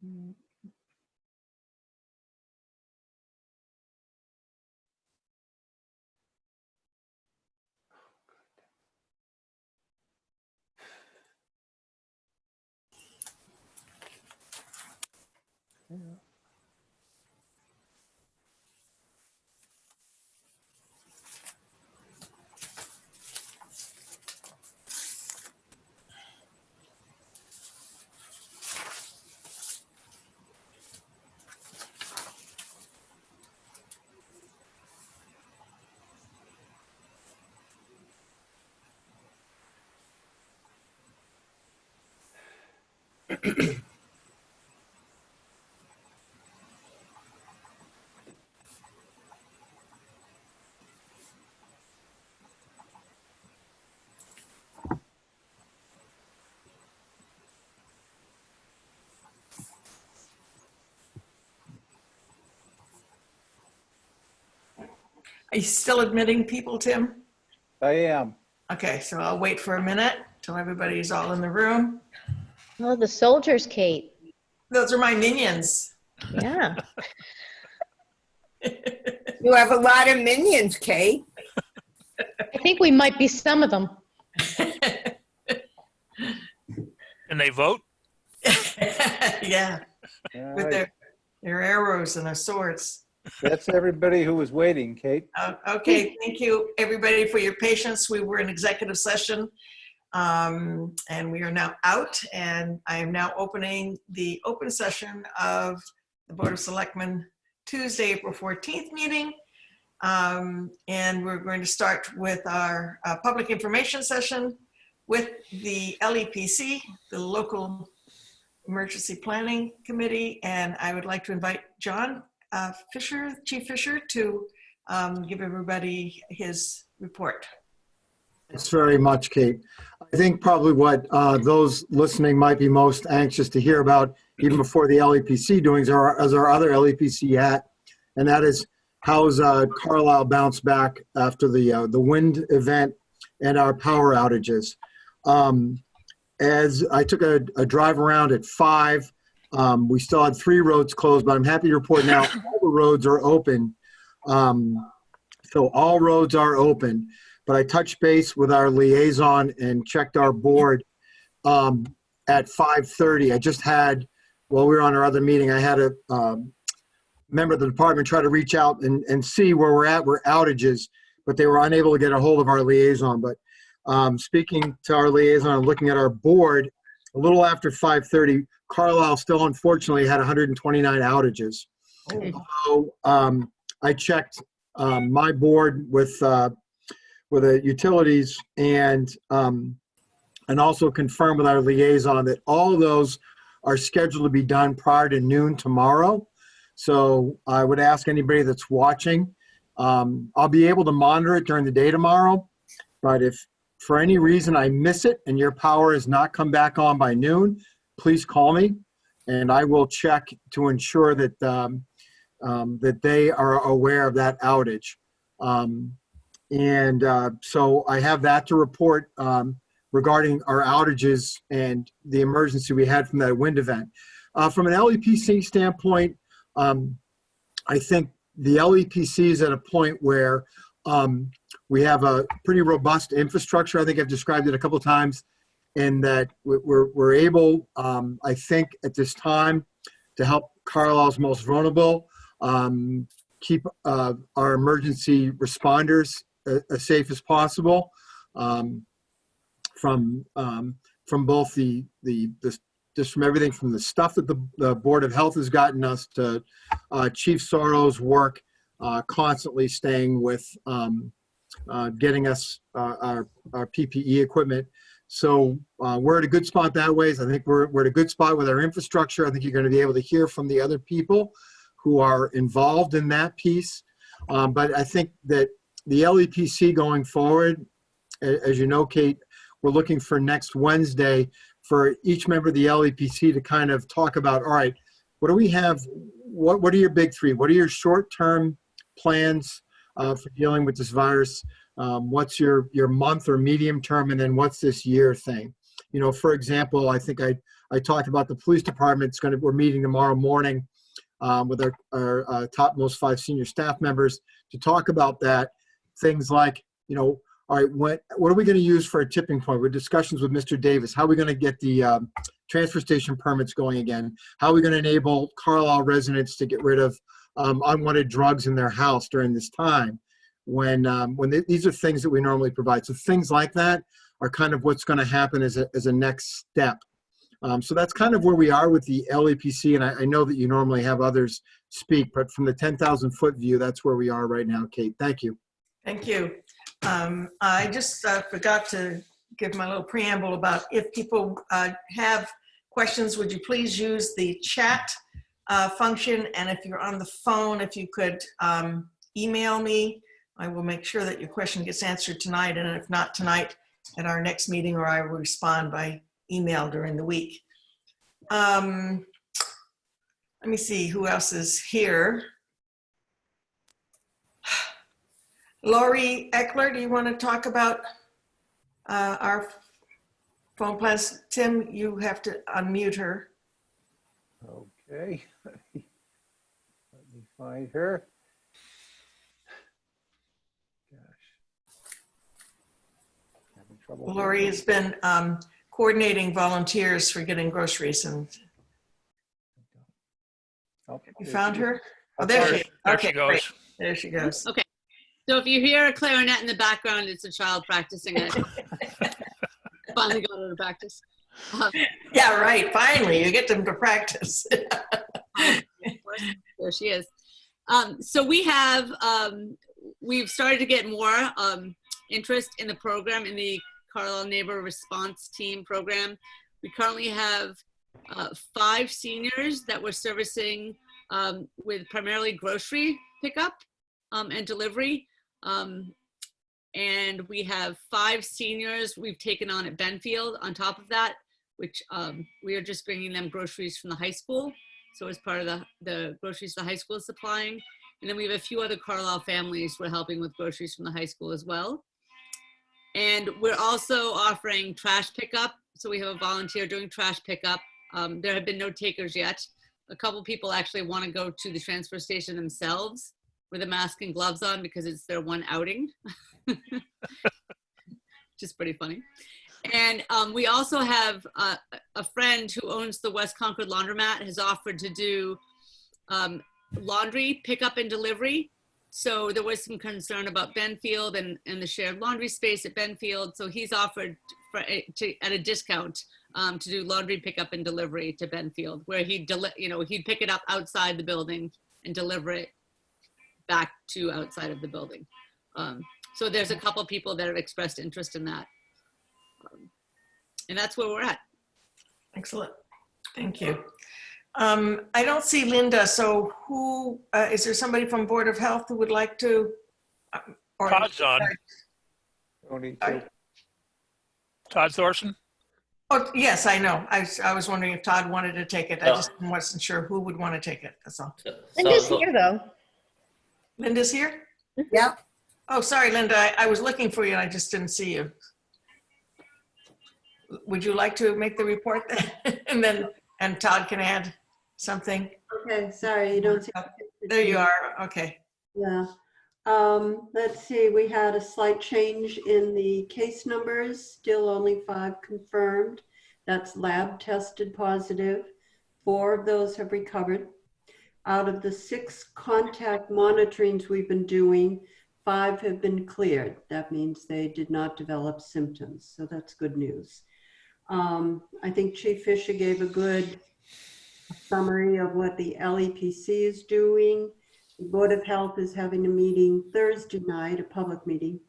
Mm. Yeah. Are you still admitting people, Tim? I am. Okay, so I'll wait for a minute till everybody's all in the room. Oh, the soldiers, Kate. Those are my minions. Yeah. You have a lot of minions, Kate. I think we might be some of them. And they vote? Yeah, All with right. their arrows and their swords. That's everybody who was waiting, Kate. Okay, thank you everybody for your patience. We were in executive session and we are now out, and I am now opening the open session of the Board of Selectmen Tuesday, April 14th meeting. And we're going to start with our public information session with the LEPC, the Local Emergency Planning Committee. And I would like to invite John Fisher, Chief Fisher, to give everybody his report. Thanks very much, Kate. I think probably what those listening might be most anxious to hear about, even before the LEPC doings, as our other LEPC hat, and that is how's Carlisle bounced back after the wind event and our power outages. As I took a drive around at 5, we still had 3 roads closed, but I'm happy to report now all the roads are open. So all roads are open. But I touched base with our liaison and checked our board at 5:30. I just had, while we were on our other meeting, I had a member of the department try to reach out and see where we're at with outages, but they were unable to get a hold of our liaison. But speaking to our liaison and looking at our board, a little after 5:30, Carlisle still unfortunately had 129 outages. So I checked my board with the utilities and also confirmed with our liaison that all of those are scheduled to be done prior to noon tomorrow. So I would ask anybody that's watching, I'll be able to monitor it during the day tomorrow, but if for any reason I miss it and your power has not come back on by noon, please call me and I will check to ensure that that they are aware of that outage. So I have that to report regarding our outages and the emergency we had from that wind event. From an LEPC standpoint, I think the LEPC is at a point where we have a pretty robust infrastructure. I think I've described it a couple of times, in that we're able, I think at this time, to help Carlisle's most vulnerable, keep our emergency responders as safe as possible, from both just from everything from the stuff that the Board of Health has gotten us to Chief Sorrow's work, constantly staying with getting us our PPE equipment. So we're at a good spot that way. I think we're at a good spot with our infrastructure. I think you're going to be able to hear from the other people who are involved in that piece. But I think that the LEPC going forward, as you know, Kate, we're looking for next Wednesday for each member of the LEPC to kind of talk about, all right, what do we have? What are your big 3? What are your short-term plans for dealing with this virus? What's your month or medium term, and then what's this year thing? You know, for example, I think I I talked about the police department's we're meeting tomorrow morning with our topmost 5 senior staff members to talk about that. Things like, all right, what are we going to use for a tipping point? With discussions with Mr. Davis, how are we going to get the transfer station permits going again? How are we going to enable Carlisle residents to get rid of unwanted drugs in their house during this time? These are things that we normally provide. So things like that are kind of what's going to happen as a next step. So that's kind of where we are with the LEPC, and I know that you normally have others speak, but from the 10,000-foot view, that's where we are right now, Kate. Thank you. Thank you. I just forgot to give my little preamble about if people have questions, would you please use the chat function, and if you're on the phone, if you could email me, I will make sure that your question gets answered tonight, and if not tonight, at our next meeting, or I will respond by email during the week. Let me see who else is here. Laurie Eckler, do you want to talk about our phone plans? Tim, you have to unmute her. Okay. Let me find her. Gosh. Having trouble. Laurie has been coordinating volunteers for getting groceries, and Oh, you found her? Oh, there there she she is. There Okay, she goes. great. There she goes. Okay. So if you hear a clarinet in the background, it's a child practicing it. Finally got her to practice. Yeah, right. Finally, you get them to practice. There she is. So we've started to get more interest in the program, in the Carlisle Neighbor Response Team program. We currently have 5 seniors that we're servicing with primarily grocery pickup and delivery. And we have 5 seniors we've taken on at Benfield on top of that, which we are just bringing them groceries from the high school. So as part of the groceries the high school is supplying. And then we have a few other Carlisle families we're helping with groceries from the high school as well. And we're also offering trash pickup. So we have a volunteer doing trash pickup. There have been no takers yet. A couple people actually want to go to the transfer station themselves with a mask and gloves on because it's their one outing, which is pretty funny. And we also have a friend who owns the West Concord Laundromat has offered to do laundry pickup and delivery. So there was some concern about Benfield and the shared laundry space at Benfield. So he's offered at a discount to do laundry pickup and delivery to Benfield, where he'd pick it up outside the building and deliver it back to outside of the building. So there's a couple people that have expressed interest in that. And that's where we're at. Excellent. Thank you. I don't see Linda, so who, is there somebody from Board of Health who would like to? Todd's on. Only Sorry. two. Todd Thorsen? Oh, yes, I know. I was wondering if Todd wanted to take it. I just wasn't sure who would want to take it, that's all. Linda's here, though. Linda's here? Yep. Oh, sorry, Linda, I was looking for you and I just didn't see you. Would you like to make the report then? And Todd can add something? Okay, sorry, you don't see. There you are, okay. Yeah. Let's see, we had a slight change in the case numbers, still only 5 confirmed. That's lab tested positive. 4 of those have recovered. Out of the 6 contact monitorings we've been doing, 5 have been cleared. That means they did not develop symptoms, so that's good news. I think Chief Fisher gave a good summary of what the LEPC is doing. The Board of Health is having a meeting Thursday night, a public meeting,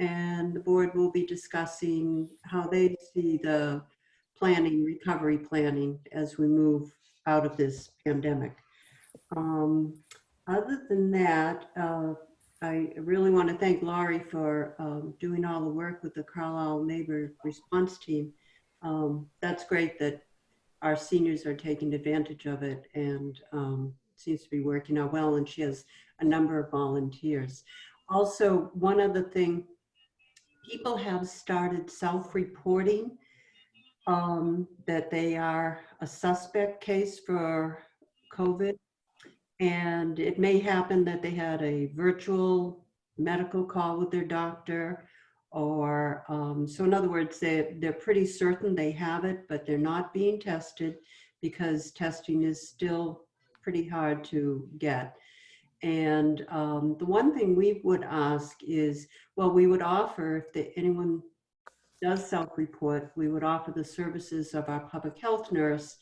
and the board will be discussing how they see the planning, recovery planning as we move out of this pandemic. Other than that, I really want to thank Laurie for doing all the work with the Carlisle Neighbor Response Team. That's great that our seniors are taking advantage of it, and seems to be working out well, and she has a number of volunteers. Also, one other thing, people have started self-reporting that they are a suspect case for COVID. And it may happen that they had a virtual medical call with their doctor, or so in other words, they're pretty certain they have it, but they're not being tested because testing is still pretty hard to get. And the one thing we would ask is, well, we would offer, if anyone does self-report, we would offer the services of our public health nurse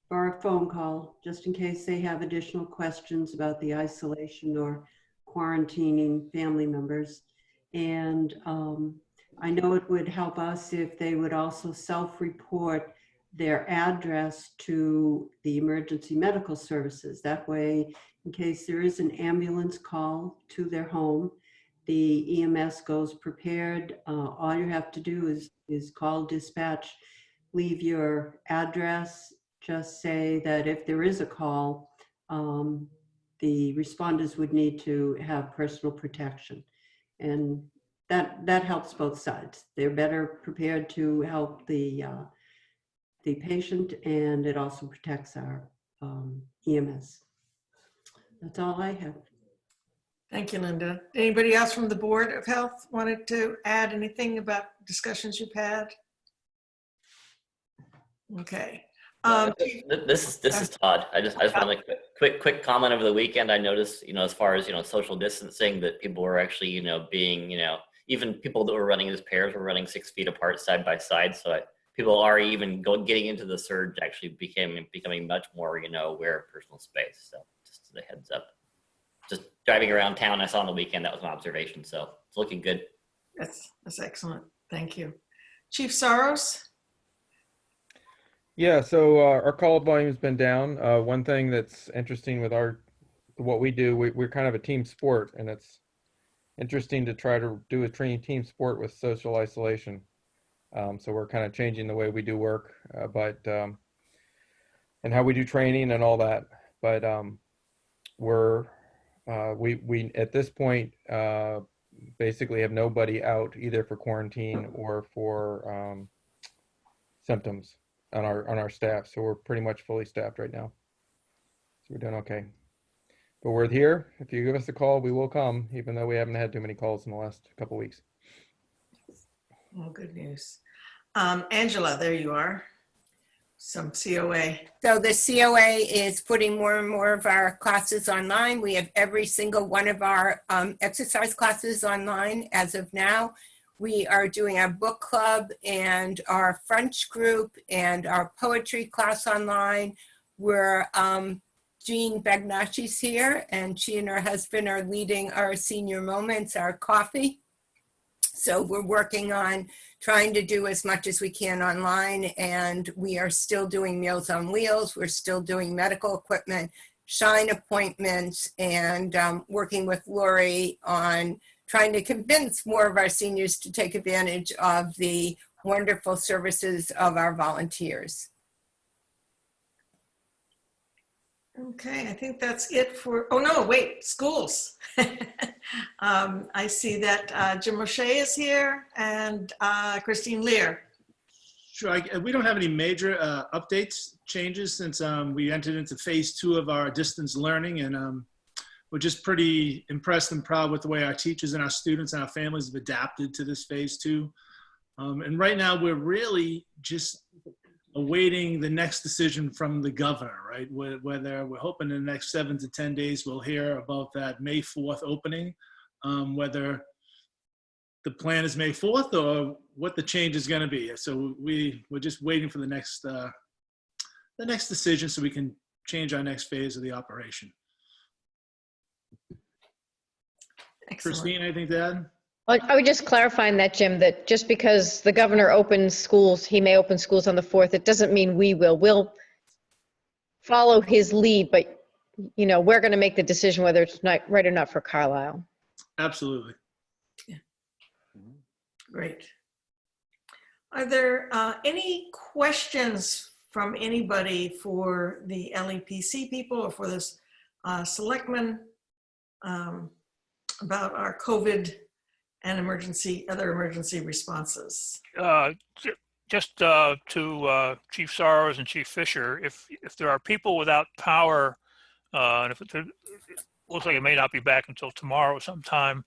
for a phone call, just in case they have additional questions about the isolation or quarantining family members. And I know it would help us if they would also self-report their address to the emergency medical services. That way, in case there is an ambulance call to their home, the EMS goes prepared. All you have to do is call dispatch, leave your address, just say that if there is a call, the responders would need to have personal protection. And that helps both sides. They're better prepared to help the patient, and it also protects our EMS. That's all I have. Thank you, Linda. Anybody else from the Board of Health wanted to add anything about discussions you've had? Okay. This is Todd. I just want to make a quick comment. Over the weekend, I noticed, as far as, social distancing, that people were actually, being, even people that were running as pairs were running 6 feet apart side by side. So people are even getting into the surge, actually becoming much more, aware of personal space. So just as a heads up. Just driving around town, I saw on the weekend, that was my observation. So it's looking good. That's excellent. Thank you. Chief Soros? Yeah, so our call volume has been down. One thing that's interesting with what we do, we're kind of a team sport, and it's interesting to try to do a team sport with social isolation. So we're kind of changing the way we do work, and how we do training and all that. But we at this point basically have nobody out either for quarantine or for symptoms on our staff. So we're pretty much fully staffed right now. So we're doing okay. But we're here. If you give us a call, we will come, even though we haven't had too many calls in the last couple of weeks. Oh, good news. Angela, there you are. Some COA. So the COA is putting more and more of our classes online. We have every single one of our exercise classes online as of now. We are doing our book club and our French group and our poetry class online. We're Jean Bagnacci's here, and she and her husband are leading our senior moments, our coffee. So we're working on trying to do as much as we can online, and we are still doing Meals on Wheels. We're still doing medical equipment, Shine appointments, and working with Lori on trying to convince more of our seniors to take advantage of the wonderful services of our volunteers. Okay, I think that's it for, oh no, wait, schools. I see that Jim O'Shea is here and Christine Lear. Sure, we don't have any major updates, changes since we entered into phase 2 of our distance learning, and we're just pretty impressed and proud with the way our teachers and our students and our families have adapted to this phase 2. And right now we're really just awaiting the next decision from the governor, right? Whether we're hoping in the next 7 to 10 days we'll hear about that May 4th opening, whether the plan is May 4th or what the change is going to be. So we're just waiting for the next decision so we can change our next phase of the operation. Excellent. Christine, anything to add? Well, I would just clarify that, Jim, that just because the governor opens schools, he may open schools on the 4th, it doesn't mean we will. We'll follow his lead, but, we're going to make the decision whether it's not right or not for Carlisle. Absolutely. Yeah. Great. Are there any questions from anybody for the LEPC people or for this selectmen about our COVID and other emergency responses? Just to Chief Sorrows and Chief Fisher, if there are people without power, and if it looks like it may not be back until tomorrow sometime,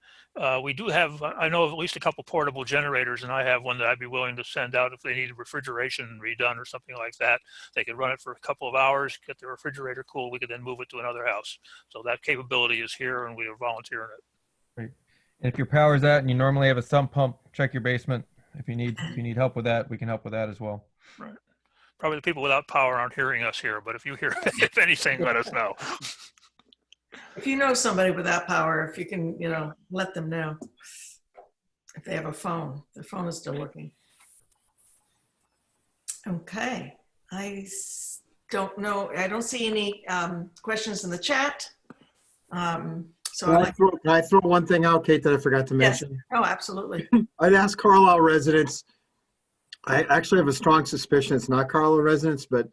we do have, I know of at least a couple portable generators, and I have one that I'd be willing to send out if they needed refrigeration redone or something like that. They could run it for a couple of hours, get the refrigerator cool. We could then move it to another house. So that capability is here, and we are volunteering it. Great. And if your power's out and you normally have a sump pump, check your basement. If you need help with that, we can help with that as well. Right. Probably the people without power aren't hearing us here, but if you hear, if anything, let us know. If you know somebody without power, if you can, let them know. If they have a phone, the phone is still working. Okay. Don't know. I don't see any questions in the chat. Can I throw one thing out, Kate, that I forgot to mention? Yes. Oh, absolutely. I'd ask Carlisle residents, I actually have a strong suspicion it's not Carlisle residents, but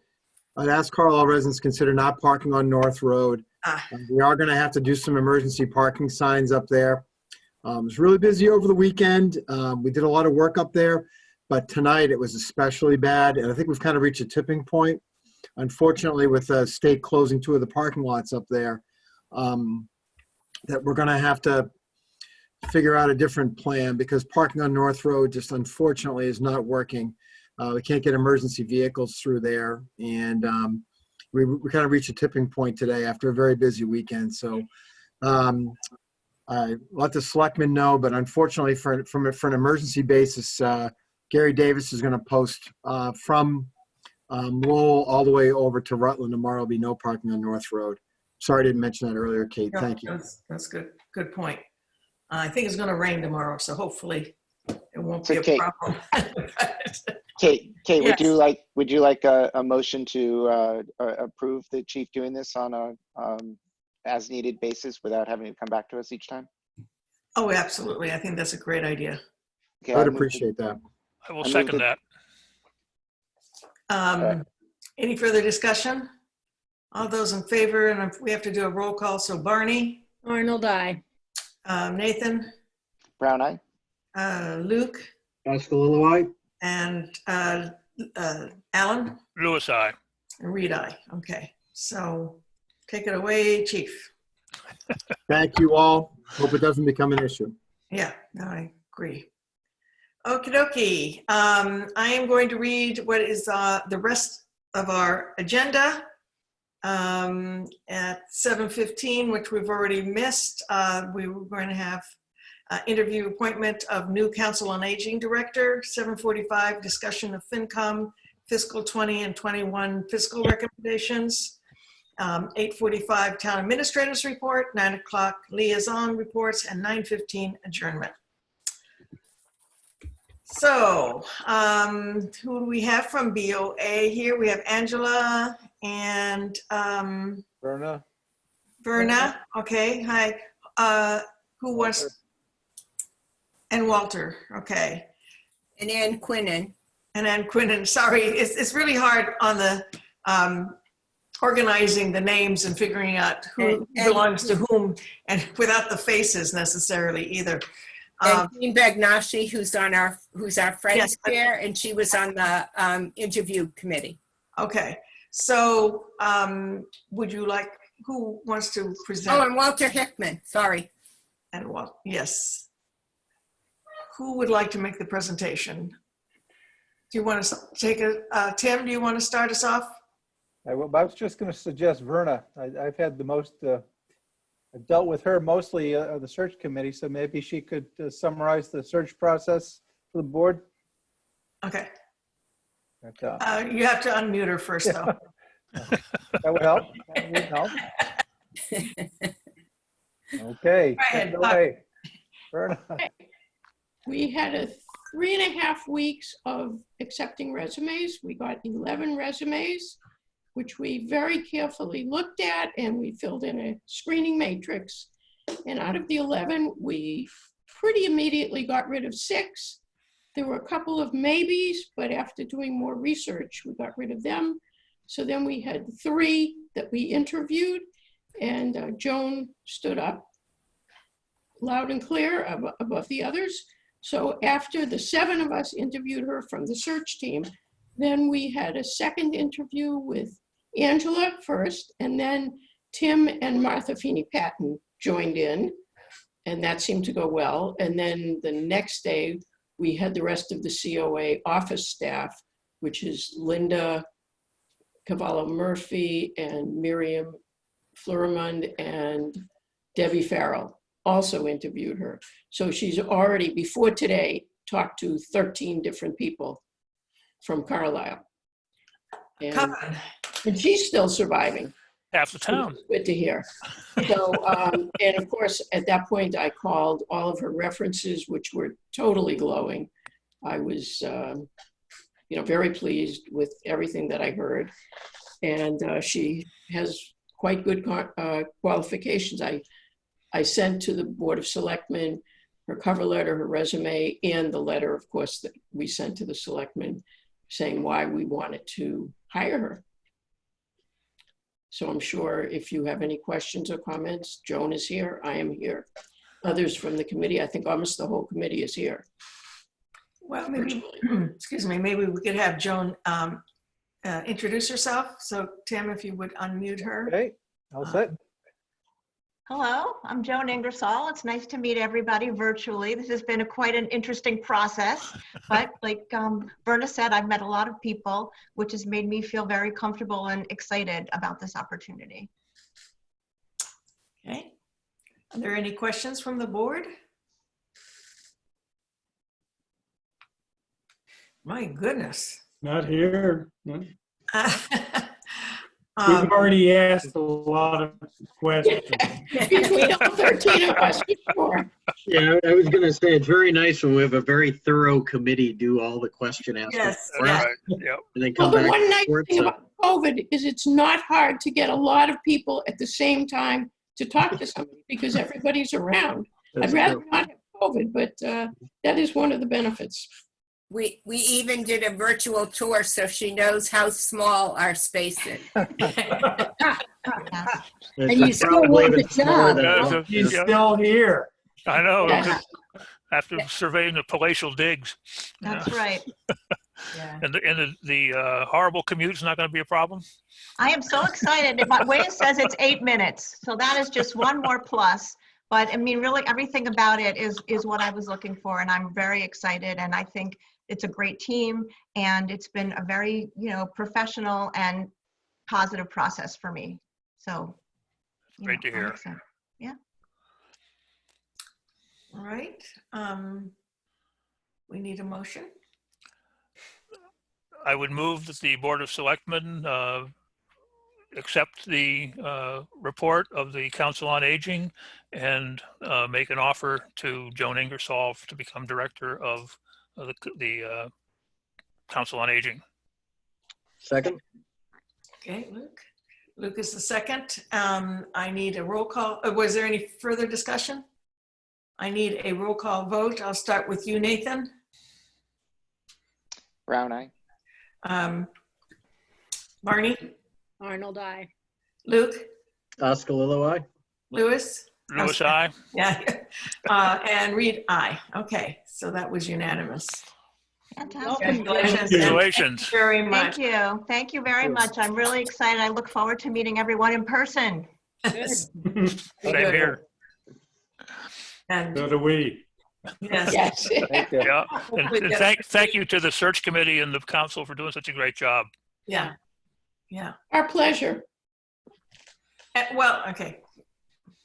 I'd ask Carlisle residents to consider not parking on North Road. We are going to have to do some emergency parking signs up there. It was really busy over the weekend. We did a lot of work up there, but tonight it was especially bad, and I think we've kind of reached a tipping point. Unfortunately, with the state closing 2 of the parking lots up there, that we're going to have to figure out a different plan, because parking on North Road just unfortunately is not working. We can't get emergency vehicles through there, and we kind of reached a tipping point today after a very busy weekend. So I let the selectmen know, but unfortunately for an emergency basis, Gary Davis is going to post from Lowell all the way over to Rutland tomorrow. Will be no parking on North Road. Sorry I didn't mention that earlier, Kate. No, thank you. That's good. Good point. I think it's going to rain tomorrow, so hopefully it won't So be a Kate, problem. Kate, Yes. would you like a motion to approve the chief doing this on a as needed basis without having to come back to us each time? Oh, absolutely. I think that's a great idea. Okay, I'd appreciate that. I will I second moved that. Any further discussion? All those in favor, and we have to do a roll call. So Barney, Arnold, I. Nathan, Brown eye. Luke, Oscar, and Alan, Lewis, I. and Reed, I. Okay, so take it away, Chief. Thank you all. Hope it doesn't become an issue. Yeah, no, I agree. Okie dokie. I am going to read what is the rest of our agenda. At 7:15, which we've already missed, we were going to have interview appointment of new Council on Aging Director. 7:45, discussion of FinCom fiscal 20 and 21 fiscal recommendations. 8:45, Town Administrator's Report. 9 o'clock, Liaison Reports, and 9:15, adjournment. So, who do we have from BOA here? We have Angela and Verna. Verna. Okay, hi. Who wants? And Walter. Okay. And Ann Quinnen. And Ann Quinnen. Sorry, it's really hard on the organizing the names and figuring out who belongs to whom, and without the faces necessarily either. And Jean Bagnashi, who's our friends Yes. chair, and she was on the interview committee. Okay, so would you like, who wants to present? Oh, and Walter Hickman, sorry. And what? Yes. Who would like to make the presentation? Do you want to take Tim, do you want to start us off? I was just going to suggest Verna. I've had the most, I've dealt with her mostly the search committee, so maybe she could summarize the search process for the board. Okay. But, you have to unmute her first, though. that would help. That would help. Okay. Take it away. Verna. We had 3.5 weeks of accepting resumes. We got 11 resumes, which we very carefully looked at, and we filled in a screening matrix. And out of the 11, we pretty immediately got rid of 6. There were a couple of maybes, but after doing more research, we got rid of them. So then we had 3 that we interviewed, and Joan stood up loud and clear above the others. So after the 7 of us interviewed her from the search team, then we had a second interview with Angela first, and then Tim and Martha Feeney-Patton joined in, and that seemed to go well. And then the next day, we had the rest of the COA office staff, which is Linda Cavallo-Murphy and Miriam Florimund and Debbie Farrell also interviewed her. So she's already, before today, talked to 13 different people from Carlisle. Come And, on. and she's still surviving. Half the town. Good to hear. So, and of course, at that point, I called all of her references, which were totally glowing. I was, very pleased with everything that I heard. And she has quite good qualifications. I sent to the Board of Selectmen her cover letter, her resume, and the letter, of course, that we sent to the selectmen saying why we wanted to hire her. So I'm sure if you have any questions or comments, Joan is here, I am here. Others from the committee, I think almost the whole committee is here. Well, maybe, excuse me, maybe we could have Joan introduce herself. So Tim, if you would unmute her. Okay, all set. Hello, I'm Joan Ingersoll. It's nice to meet everybody virtually. This has been quite an interesting process, but like Verna said, I've met a lot of people, which has made me feel very comfortable and excited about this opportunity. Okay. Are there any questions from the board? My goodness. Not here. No. Um, We've already asked a lot of questions. Between all 13 of us, sure. Yeah, I was going to say, it's very nice when we have a very thorough committee do all the question asking. Yes, That's yes. right. Yep. And then Well, come the back. one nice and forth, thing so- about COVID is it's not hard to get a lot of people at the same time to talk to somebody because everybody's around. That's I'd rather true. not have COVID, but that is one of the benefits. We even did a virtual tour so she knows how small our space is. It's And you still probably want even the smaller job. than Yeah, one. so- He's yeah, still here. I know. Yes. After surveying the palatial digs. That's right. Yeah. And the horrible commute's not going to be a problem? I am so excited. My Waze says it's 8 minutes, so that is just one more plus. But I mean, really everything about it is what I was looking for, and I'm very excited. And I think it's a great team, and it's been a very, professional and positive process for me. So, Great to I'm hear. excited. Yeah. All right. We need a motion. I would move that the Board of Selectmen accept the report of the Council on Aging and make an offer to Joan Ingersoll to become director of the Council on Aging. Second? Okay, Luke. Luke is the second. I need a roll call. Was there any further discussion? I need a roll call vote. I'll start with you, Nathan. Brown eye. Barney, Arnold, I. Luke, Oscalillo, aye? Lewis. Lewis, aye. Yeah. And Reed, aye. Okay, so that was unanimous. Fantastic. Congratulations. and Congratulations. thank you very much. Thank you. Thank you very much. I'm really excited. I look forward to meeting everyone in person. Same here. And So do we. yes, Yes. Thank you. Yeah. And thank you to the search committee and the council for doing such a great job. yeah, yeah. Our pleasure. Well, okay.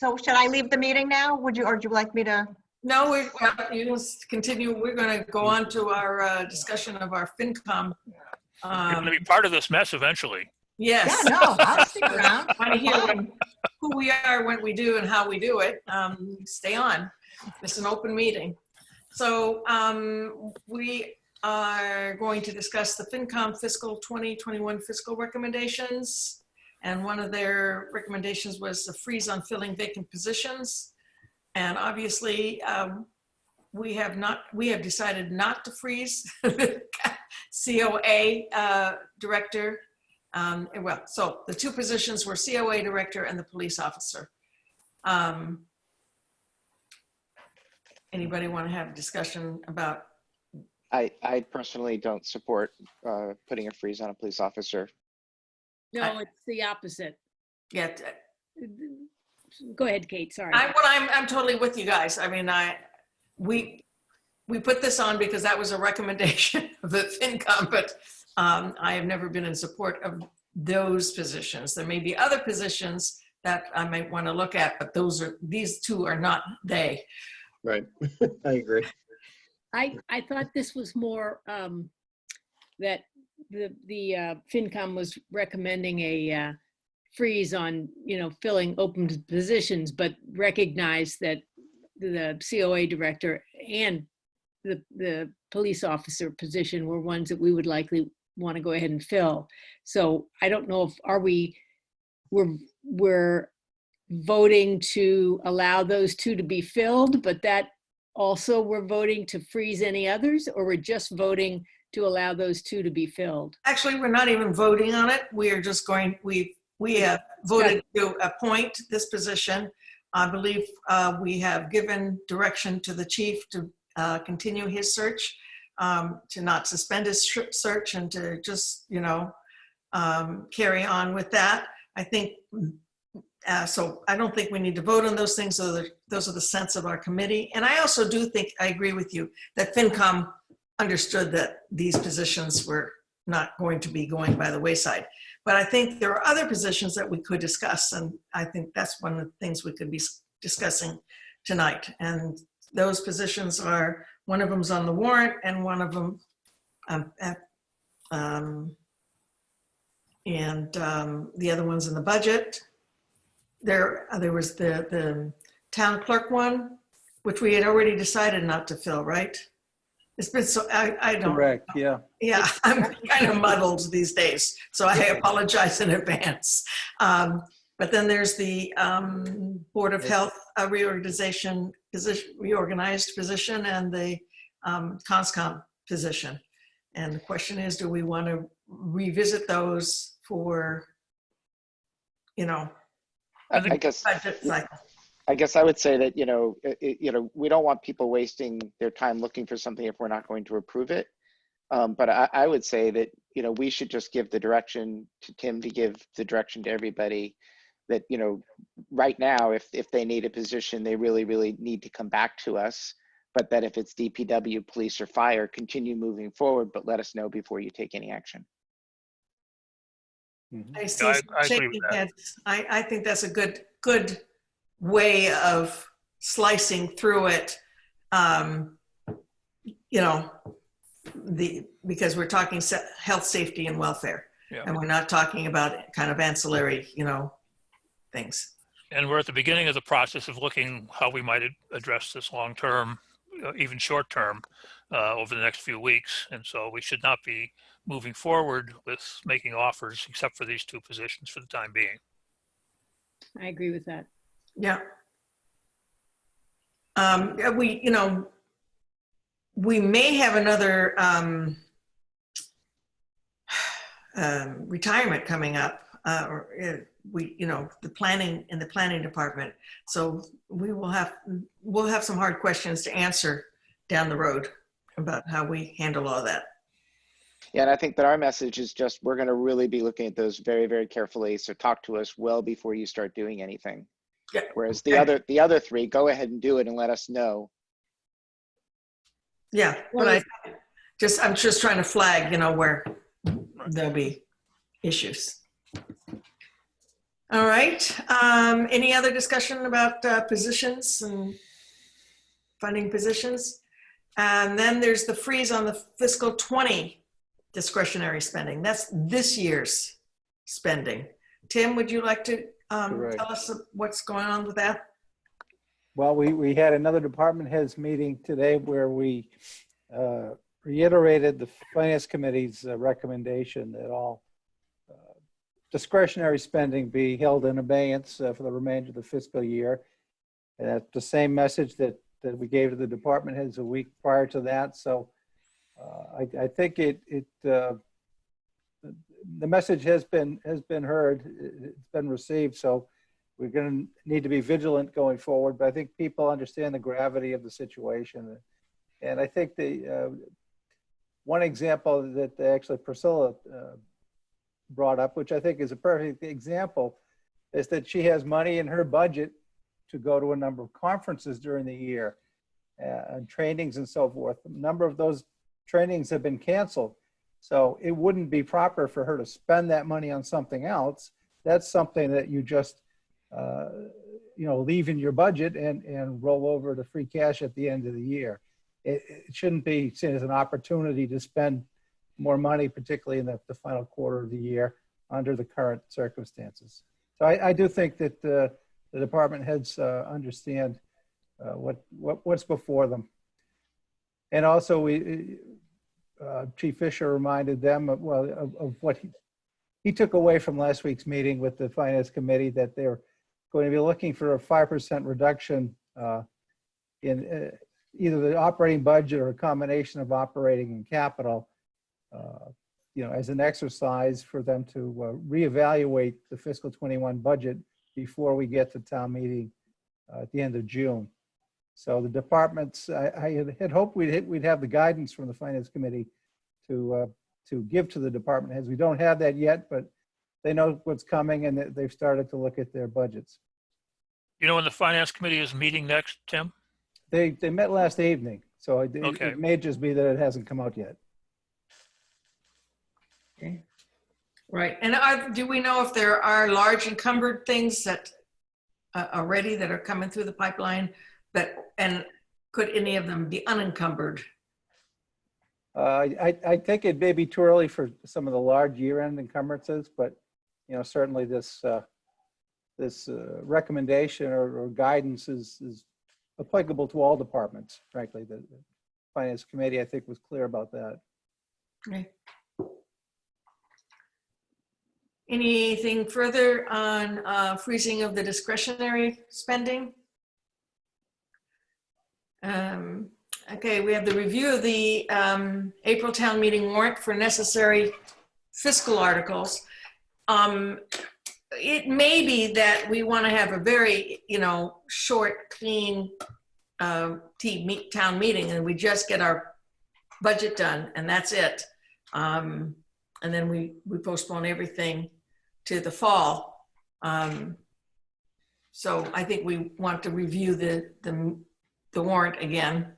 So should I leave the meeting now? Or would you like me to? No, you can continue. We're going to go on to our discussion of our FinCom. You're going to be part of this mess eventually. Yes. Yeah, no, I'll stick around. Want to hear who we are, what we do, and how we do it. Stay on. It's an open meeting. So we are going to discuss the FinCom fiscal 2021 fiscal recommendations. And one of their recommendations was the freeze on filling vacant positions. And obviously, we have decided not to freeze the COA director. Well, so the two positions were COA director and the police officer. Anybody want to have a discussion about? I personally don't support putting a freeze on a police officer. No, it's the opposite. Yeah, Go ahead, Kate, sorry. I'm totally with you guys. I mean, we put this on because that was a recommendation of the FinCom, but I have never been in support of those positions. There may be other positions that I might want to look at, but these two are not they. Right. I agree. I thought this was more that the FinCom was recommending a freeze on, filling open positions, but recognize that the COA director and the police officer position were ones that we would likely want to go ahead and fill. So I don't know if we're voting to allow those two to be filled, but that also we're voting to freeze any others, or we're just voting to allow those two to be filled? Actually, we're not even voting on it. We are just going, we have voted to appoint this position. I believe we have given direction to the chief to continue his search, to not suspend his search, and to just, carry on with that. I think, so I don't think we need to vote on those things. So those are the sense of our committee. And I also do think, I agree with you, that FinCom understood that these positions were not going to be going by the wayside. But I think there are other positions that we could discuss. And I think that's one of the things we could be discussing tonight. And those positions are, one of them's on the warrant and one of them, the other one's in the budget. There was the town clerk one, which we had already decided not to fill, right? It's been so, I don't. Correct, yeah. Yeah, I'm kind of muddled these days, so I apologize in advance. But then there's the Board of Health reorganized position, and the CONSCOM position. And the question is, do we want to revisit those for, I guess budget cycle? I guess I would say that, we don't want people wasting their time looking for something if we're not going to approve it. But I would say that, we should just give the direction to Tim to give the direction to everybody that, right now, if they need a position, they really, really need to come back to us. But that if it's DPW, police, or fire, continue moving forward, but let us know before you take any action. I see shaking heads. I think that's a good way of slicing through it. Because we're talking health, safety, and welfare, and we're not talking about kind of ancillary, things. And we're at the beginning of the process of looking how we might address this long-term, even short-term, over the next few weeks. And so we should not be moving forward with making offers except for these two positions for the time being. I agree with that. Yeah. We may have another retirement coming up, the planning department. So we'll have some hard questions to answer down the road about how we handle all that. Yeah, and I think that our message is just, we're going to really be looking at those very, very carefully. So talk to us well before you start doing anything. Yeah. Whereas the other three, go ahead and do it and let us know. Yeah, but I'm just trying to flag, where there'll be issues. All right. Any other discussion about positions and funding positions? And then there's the freeze on the fiscal 20 discretionary spending. That's this year's spending. Tim, would you like to tell us what's going on with that? Well, we had another department heads meeting today where we reiterated the Finance Committee's recommendation that all discretionary spending be held in abeyance for the remainder of the fiscal year. And that's the same message that we gave to the department heads a week prior to that. So I think the message has been heard, it's been received. So we're going to need to be vigilant going forward, but I think people understand the gravity of the situation. And I think the one example that actually Priscilla brought up, which I think is a perfect example, is that she has money in her budget to go to a number of conferences during the year and trainings and so forth. A number of those trainings have been canceled. So it wouldn't be proper for her to spend that money on something else. That's something that you just, leave in your budget and roll over to free cash at the end of the year. It shouldn't be seen as an opportunity to spend more money, particularly in the final quarter of the year under the current circumstances. So I do think that the department heads understand what's before them. And also Chief Fisher reminded them of what he took away from last week's meeting with the Finance Committee, that they're going to be looking for a 5% reduction in either the operating budget or a combination of operating and capital, as an exercise for them to reevaluate the fiscal 21 budget before we get to town meeting at the end of June. So the departments, I had hoped we'd have the guidance from the Finance Committee to give to the department heads. We don't have that yet, but they know what's coming and they've started to look at their budgets. You know when the Finance Committee is meeting next, Tim? They met last evening, so Okay. it may just be that it hasn't come out yet. Okay. Right. And do we know if there are large encumbered things that already that are coming through the pipeline, and could any of them be unencumbered? I think it may be too early for some of the large year-end encumbrances, but certainly this recommendation or guidance is applicable to all departments. Frankly, the Finance Committee, I think, was clear about that. Okay. Anything further on freezing of the discretionary spending? Okay, we have the review of the April town meeting warrant for necessary fiscal articles. It may be that we want to have a very, short, clean town meeting, and we just get our budget done, and that's it. And then we postpone everything to the fall. So I think we want to review the warrant again.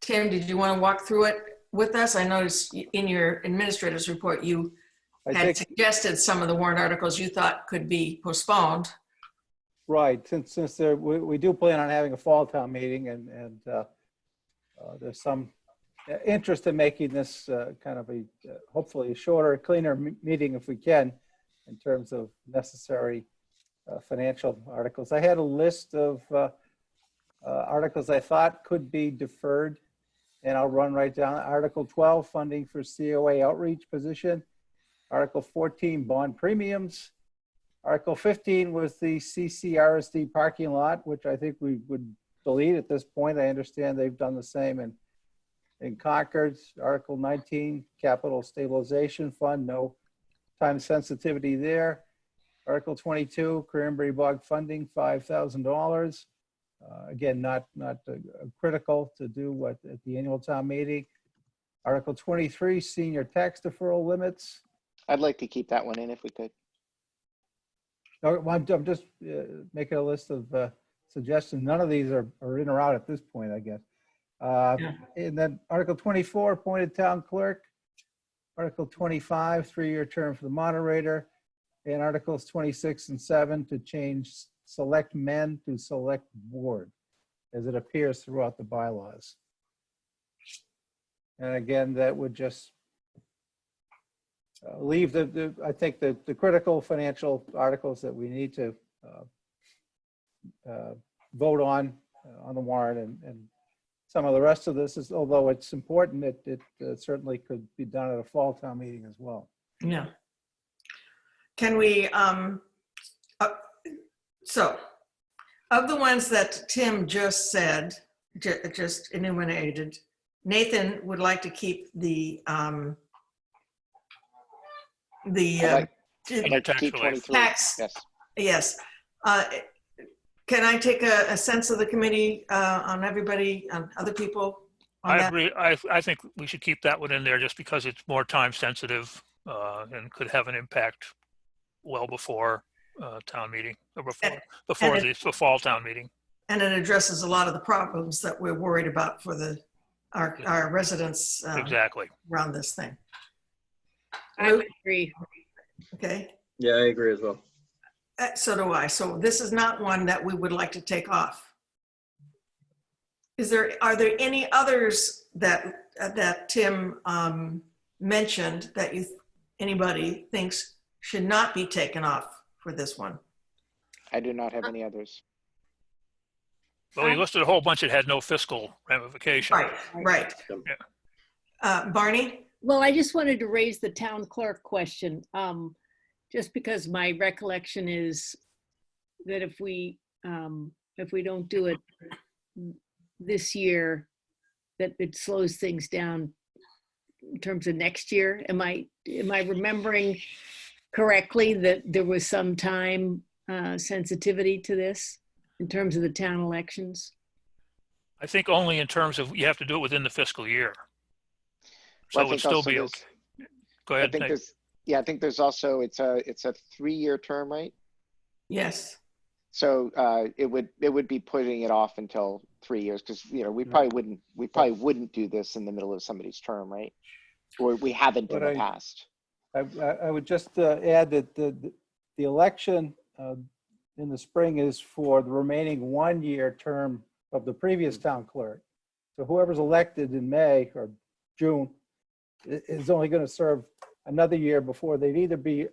Tim, did you want to walk through it with us? I noticed in your administrator's report, you had suggested some of the warrant articles you thought could be postponed. Right, since we do plan on having a fall town meeting, and there's some interest in making this kind of hopefully a shorter, cleaner meeting if we can, in terms of necessary financial articles. I had a list of articles I thought could be deferred, and I'll run right down. Article 12, funding for COA outreach position. Article 14, bond premiums. Article 15 was the CCRSD parking lot, which I think we would delete at this point. I understand they've done the same in Concord. Article 19, capital stabilization fund, no time sensitivity there. Article 22, Cranberry Bog funding, $5,000. Again, not critical to do at the annual town meeting. Article 23, senior tax deferral limits. I'd like to keep that one in if we could. I'm just making a list of suggestions. None of these are in or out at this point, I guess. And then Article 24, appointed town clerk. Article 25, 3-year term for the moderator. And Articles 26 and 7 to change select men to select board, as it appears throughout the bylaws. And again, that would just leave I think the critical financial articles that we need to vote on the warrant, and some of the rest of this is, although it's important, it certainly could be done at a fall town meeting as well. Yeah. Can we, so of the ones that Tim just said, just enumerated, Nathan would like to keep the I'd like to keep 23. tax. Yes. Yes. Can I take a sense of the committee on everybody, on other people? On I that? agree. I think we should keep that one in there just because it's more time sensitive and could have an impact well before town meeting or before the fall town meeting. And it addresses a lot of the problems that we're worried about for our residents Exactly. around this thing. I would agree. Okay. Yeah, I agree as well. So do I. So this is not one that we would like to take off. Are there any others that Tim mentioned that anybody thinks should not be taken off for this one? I do not have any others. Well, he listed a whole bunch that had no fiscal ramification. Right. Yeah. Barney? Well, I just wanted to raise the town clerk question, just because my recollection is that if we don't do it this year, that it slows things down in terms of next year. Am I remembering correctly that there was some time sensitivity to this in terms of the town elections? I think only in terms of you have to do it within the fiscal year. So it would still be okay. Go ahead. I think there's also, it's a 3-year term, right? Yes. So it would be putting it off until 3 years, because we probably wouldn't do this in the middle of somebody's term, right? Or we haven't in the past. I would just add that the election in the spring is for the remaining 1-year term of the previous town clerk. So whoever's elected in May or June is only going to serve another year before they'd either be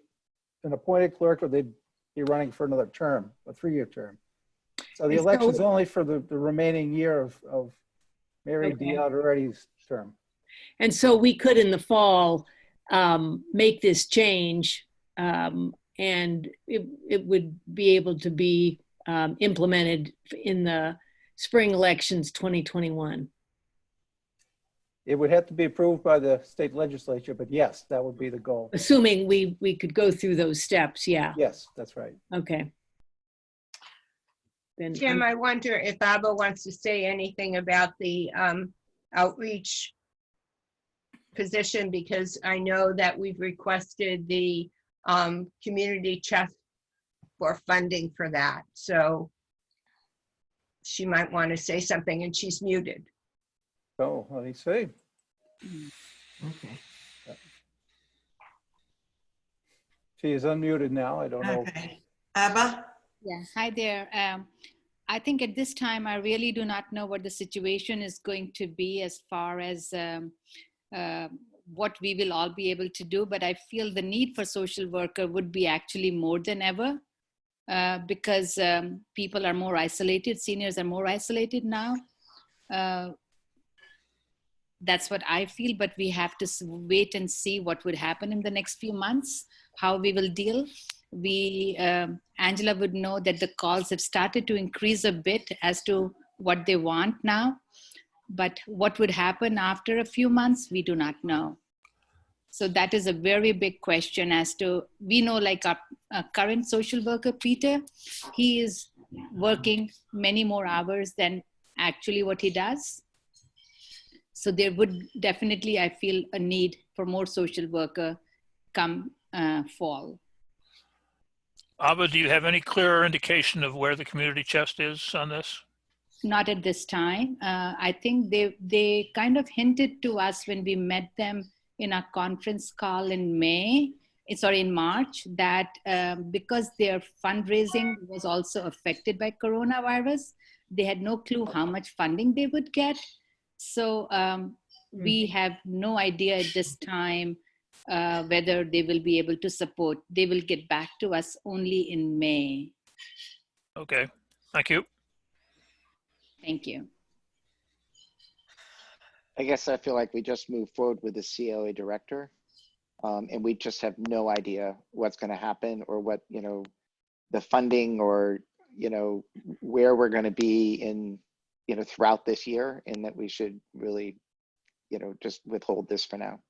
an appointed clerk or they'd be running for another term, a 3-year term. So the election is only for the remaining year of Mary Dialdoretti's term. And so we could in the fall make this change and it would be able to be implemented in the spring elections 2021. It would have to be approved by the state legislature, but yes, that would be the goal. Assuming we could go through those steps, yeah. Yes, that's right. Okay. Then Jim, I wonder if abha wants to say anything about the outreach position, because I know that we've requested the community chest for funding for that. So she might want to say something, and she's muted. Oh, let me see. Okay. She is unmuted now. I don't know. Okay. Abha? Yeah, hi there. I think at this time, I really do not know what the situation is going to be as far as what we will all be able to do, but I feel the need for social worker would be actually more than ever because people are more isolated, seniors are more isolated now. That's what I feel, but we have to wait and see what would happen in the next few months, how we will deal. Angela would know that the calls have started to increase a bit as to what they want now, but what would happen after a few months, we do not know. So that is a very big question as to, we know like our current social worker, Peter, he is working many more hours than actually what he does. So there would definitely, I feel, a need for more social worker come fall. Abha, do you have any clearer indication of where the community chest is on this? Not at this time. I think they kind of hinted to us when we met them in a conference call in March, that because their fundraising was also affected by coronavirus, they had no clue how much funding they would get. So we have no idea at this time whether they will be able to support. They will get back to us only in May. Okay, thank you. Thank you. I guess I feel like we just moved forward with the COA director and we just have no idea what's going to happen or what, the funding or, where we're going to be in, throughout this year, and that we should really, just withhold this for now.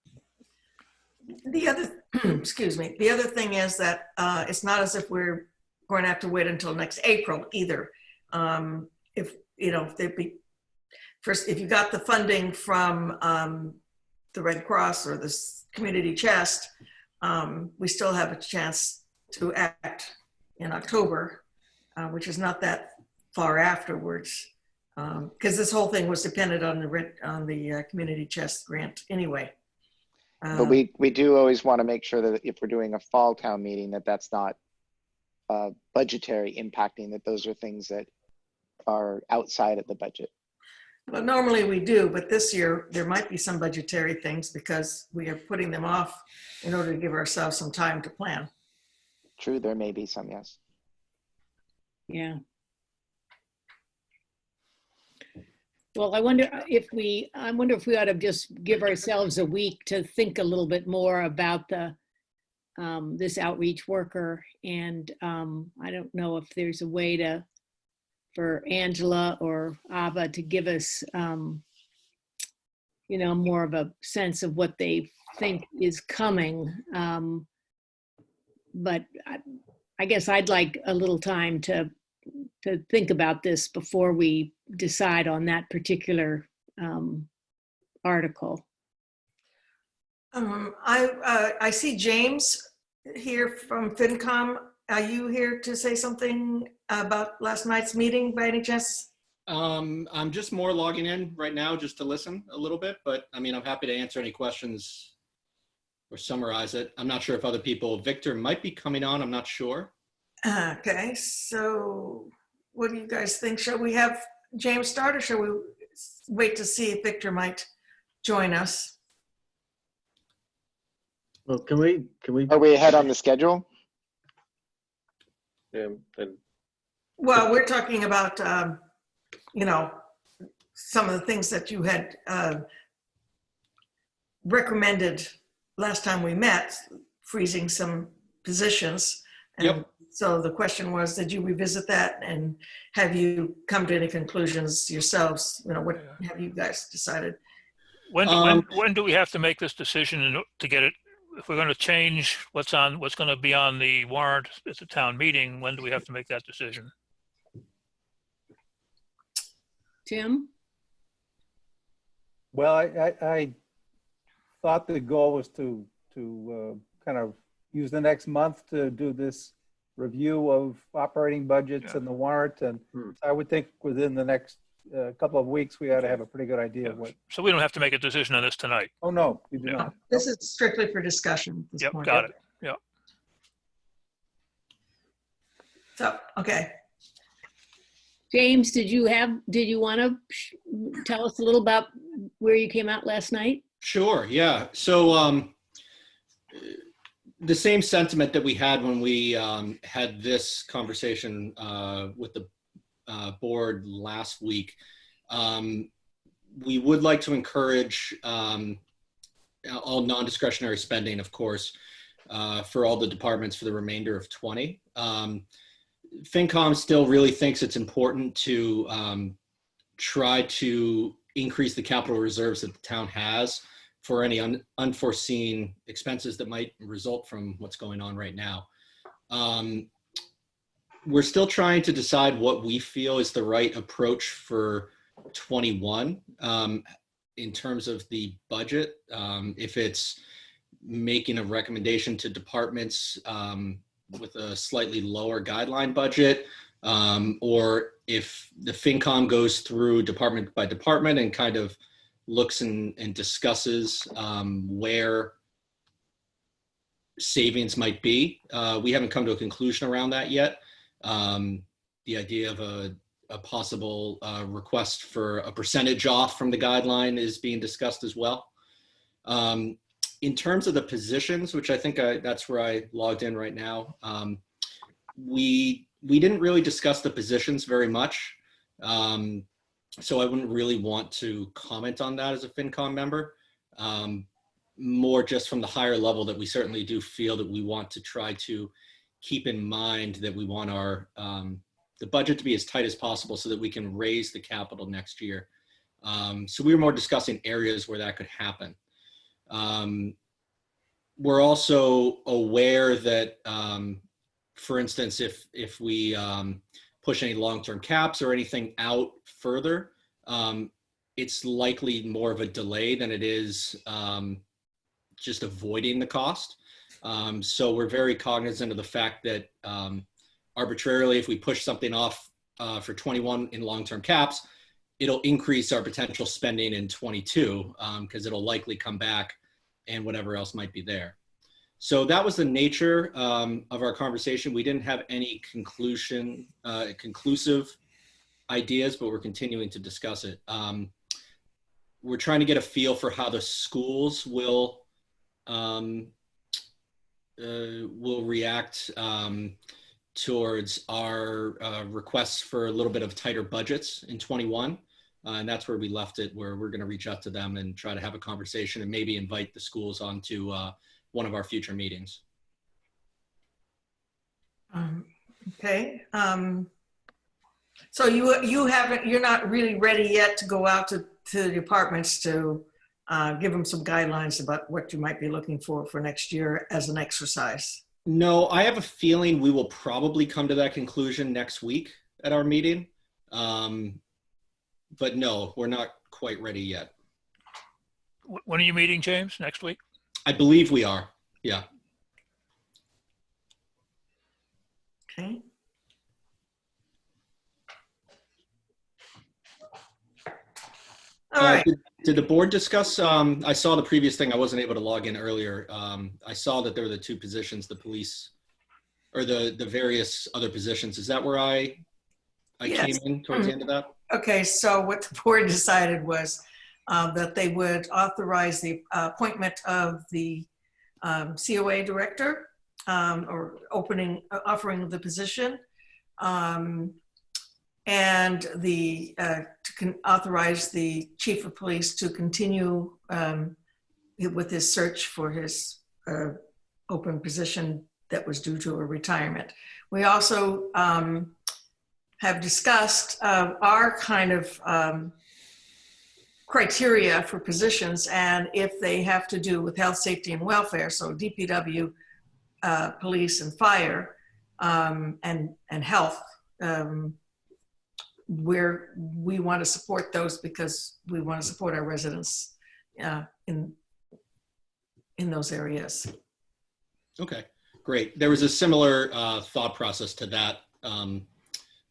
The other, excuse me, the other thing is that it's not as if we're going to have to wait until next April either. If, you know, if they'd be, first, if you got the funding from the Red Cross or the community chest, we still have a chance to act in October, which is not that far afterwards, because this whole thing was dependent on the community chest grant anyway. But we do always want to make sure that if we're doing a fall town meeting, that that's not budgetary impacting, that those are things that are outside of the budget. Well, normally we do, but this year there might be some budgetary things because we are putting them off in order to give ourselves some time to plan. True, there may be some, yes. Yeah. Well, I wonder if we ought to just give ourselves a week to think a little bit more about the this outreach worker, and I don't know if there's a way for Angela or Abha to give us, you know, more of a sense of what they think is coming. But I guess I'd like a little time to think about this before we decide on that particular article. I see James here from FinCom. Are you here to say something about last night's meeting by any chance? I'm just more logging in right now just to listen a little bit, but I mean, I'm happy to answer any questions or summarize it. I'm not sure if other people, Victor might be coming on, I'm not sure. Okay, so what do you guys think? Shall we have James start, or shall we wait to see if Victor might join us? Well, can we? Are we ahead on the schedule? Yeah. Well, we're talking about, you know, some of the things that you had recommended last time we met, freezing some positions. And yep. So the question was, did you revisit that, and have you come to any conclusions yourselves? You know, what have you guys decided? When do we have to make this decision to get it? If we're going to change what's going to be on the warrant at the town meeting, when do we have to make that decision? Tim? Well, I thought the goal was to kind of use the next month to do this review of operating budgets and the warrant, and I would think within the next couple of weeks we ought to have a pretty good idea of what. So we don't have to make a decision on this tonight. Oh no, we do not. This is strictly for discussion at this Yep, point. got it. Yep. So, okay. James, did you want to tell us a little about where you came out last night? Sure, yeah. So the same sentiment that we had when we had this conversation with the board last week. We would like to encourage all non-discretionary spending, of course, for all the departments for the remainder of 20. FinCom still really thinks it's important to try to increase the capital reserves that the town has for any unforeseen expenses that might result from what's going on right now. We're still trying to decide what we feel is the right approach for 21 in terms of the budget. If it's making a recommendation to departments with a slightly lower guideline budget, or if the FinCom goes through department by department and kind of looks and discusses where savings might be. We haven't come to a conclusion around that yet. The idea of a possible request for a percentage off from the guideline is being discussed as well. In terms of the positions, which I think that's where I logged in right now, we didn't really discuss the positions very much. So I wouldn't really want to comment on that as a FinCom member. More just from the higher level that we certainly do feel that we want to try to keep in mind that we want our the budget to be as tight as possible so that we can raise the capital next year. So we were more discussing areas where that could happen. We're also aware that for instance, if we push any long-term caps or anything out further, it's likely more of a delay than it is just avoiding the cost. So we're very cognizant of the fact that arbitrarily, if we push something off for 21 in long-term caps, it'll increase our potential spending in 22 because it'll likely come back and whatever else might be there. So that was the nature of our conversation. We didn't have any conclusive ideas, but we're continuing to discuss it. We're trying to get a feel for how the schools will react towards our requests for a little bit of tighter budgets in 21. And that's where we left it, where we're going to reach out to them and try to have a conversation and maybe invite the schools onto one of our future meetings. Okay. So you're not really ready yet to go out to the departments to give them some guidelines about what you might be looking for next year as an exercise? No, I have a feeling we will probably come to that conclusion next week at our meeting. But no, we're not quite ready yet. When are you meeting, James? Next week? I believe we are. Yeah. Okay. All right. Did the board discuss, I saw the previous thing, I wasn't able to log in earlier. I saw that there were the two positions, the police, or the various other positions. Is that where I Yes. came in towards the end of that? Okay, so what the board decided was that they would authorize the appointment of the COA director or offering the position, and authorize the chief of police to continue with his search for his open position that was due to a retirement. We also have discussed our kind of criteria for positions, and if they have to do with health, safety, and welfare, so DPW, police, and fire, and health, where we want to support those because we want to support our residents in those areas. Okay, great. There was a similar thought process to that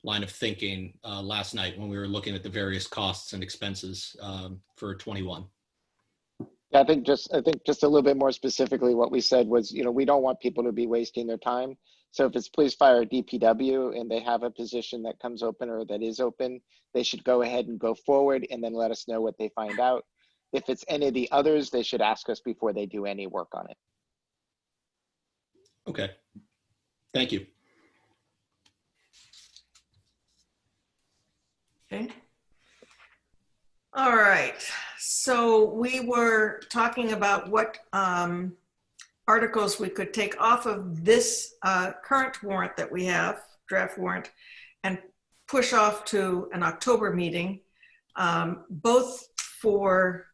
line of thinking last night when we were looking at the various costs and expenses for 21. I think just a little bit more specifically, what we said was, we don't want people to be wasting their time. So if it's police, fire, or DPW, and they have a position that comes open or that is open, they should go ahead and go forward and then let us know what they find out. If it's any of the others, they should ask us before they do any work on it. Okay, thank you. Okay. All right. So we were talking about what articles we could take off of this current warrant that we have, draft warrant, and push off to an October meeting, both for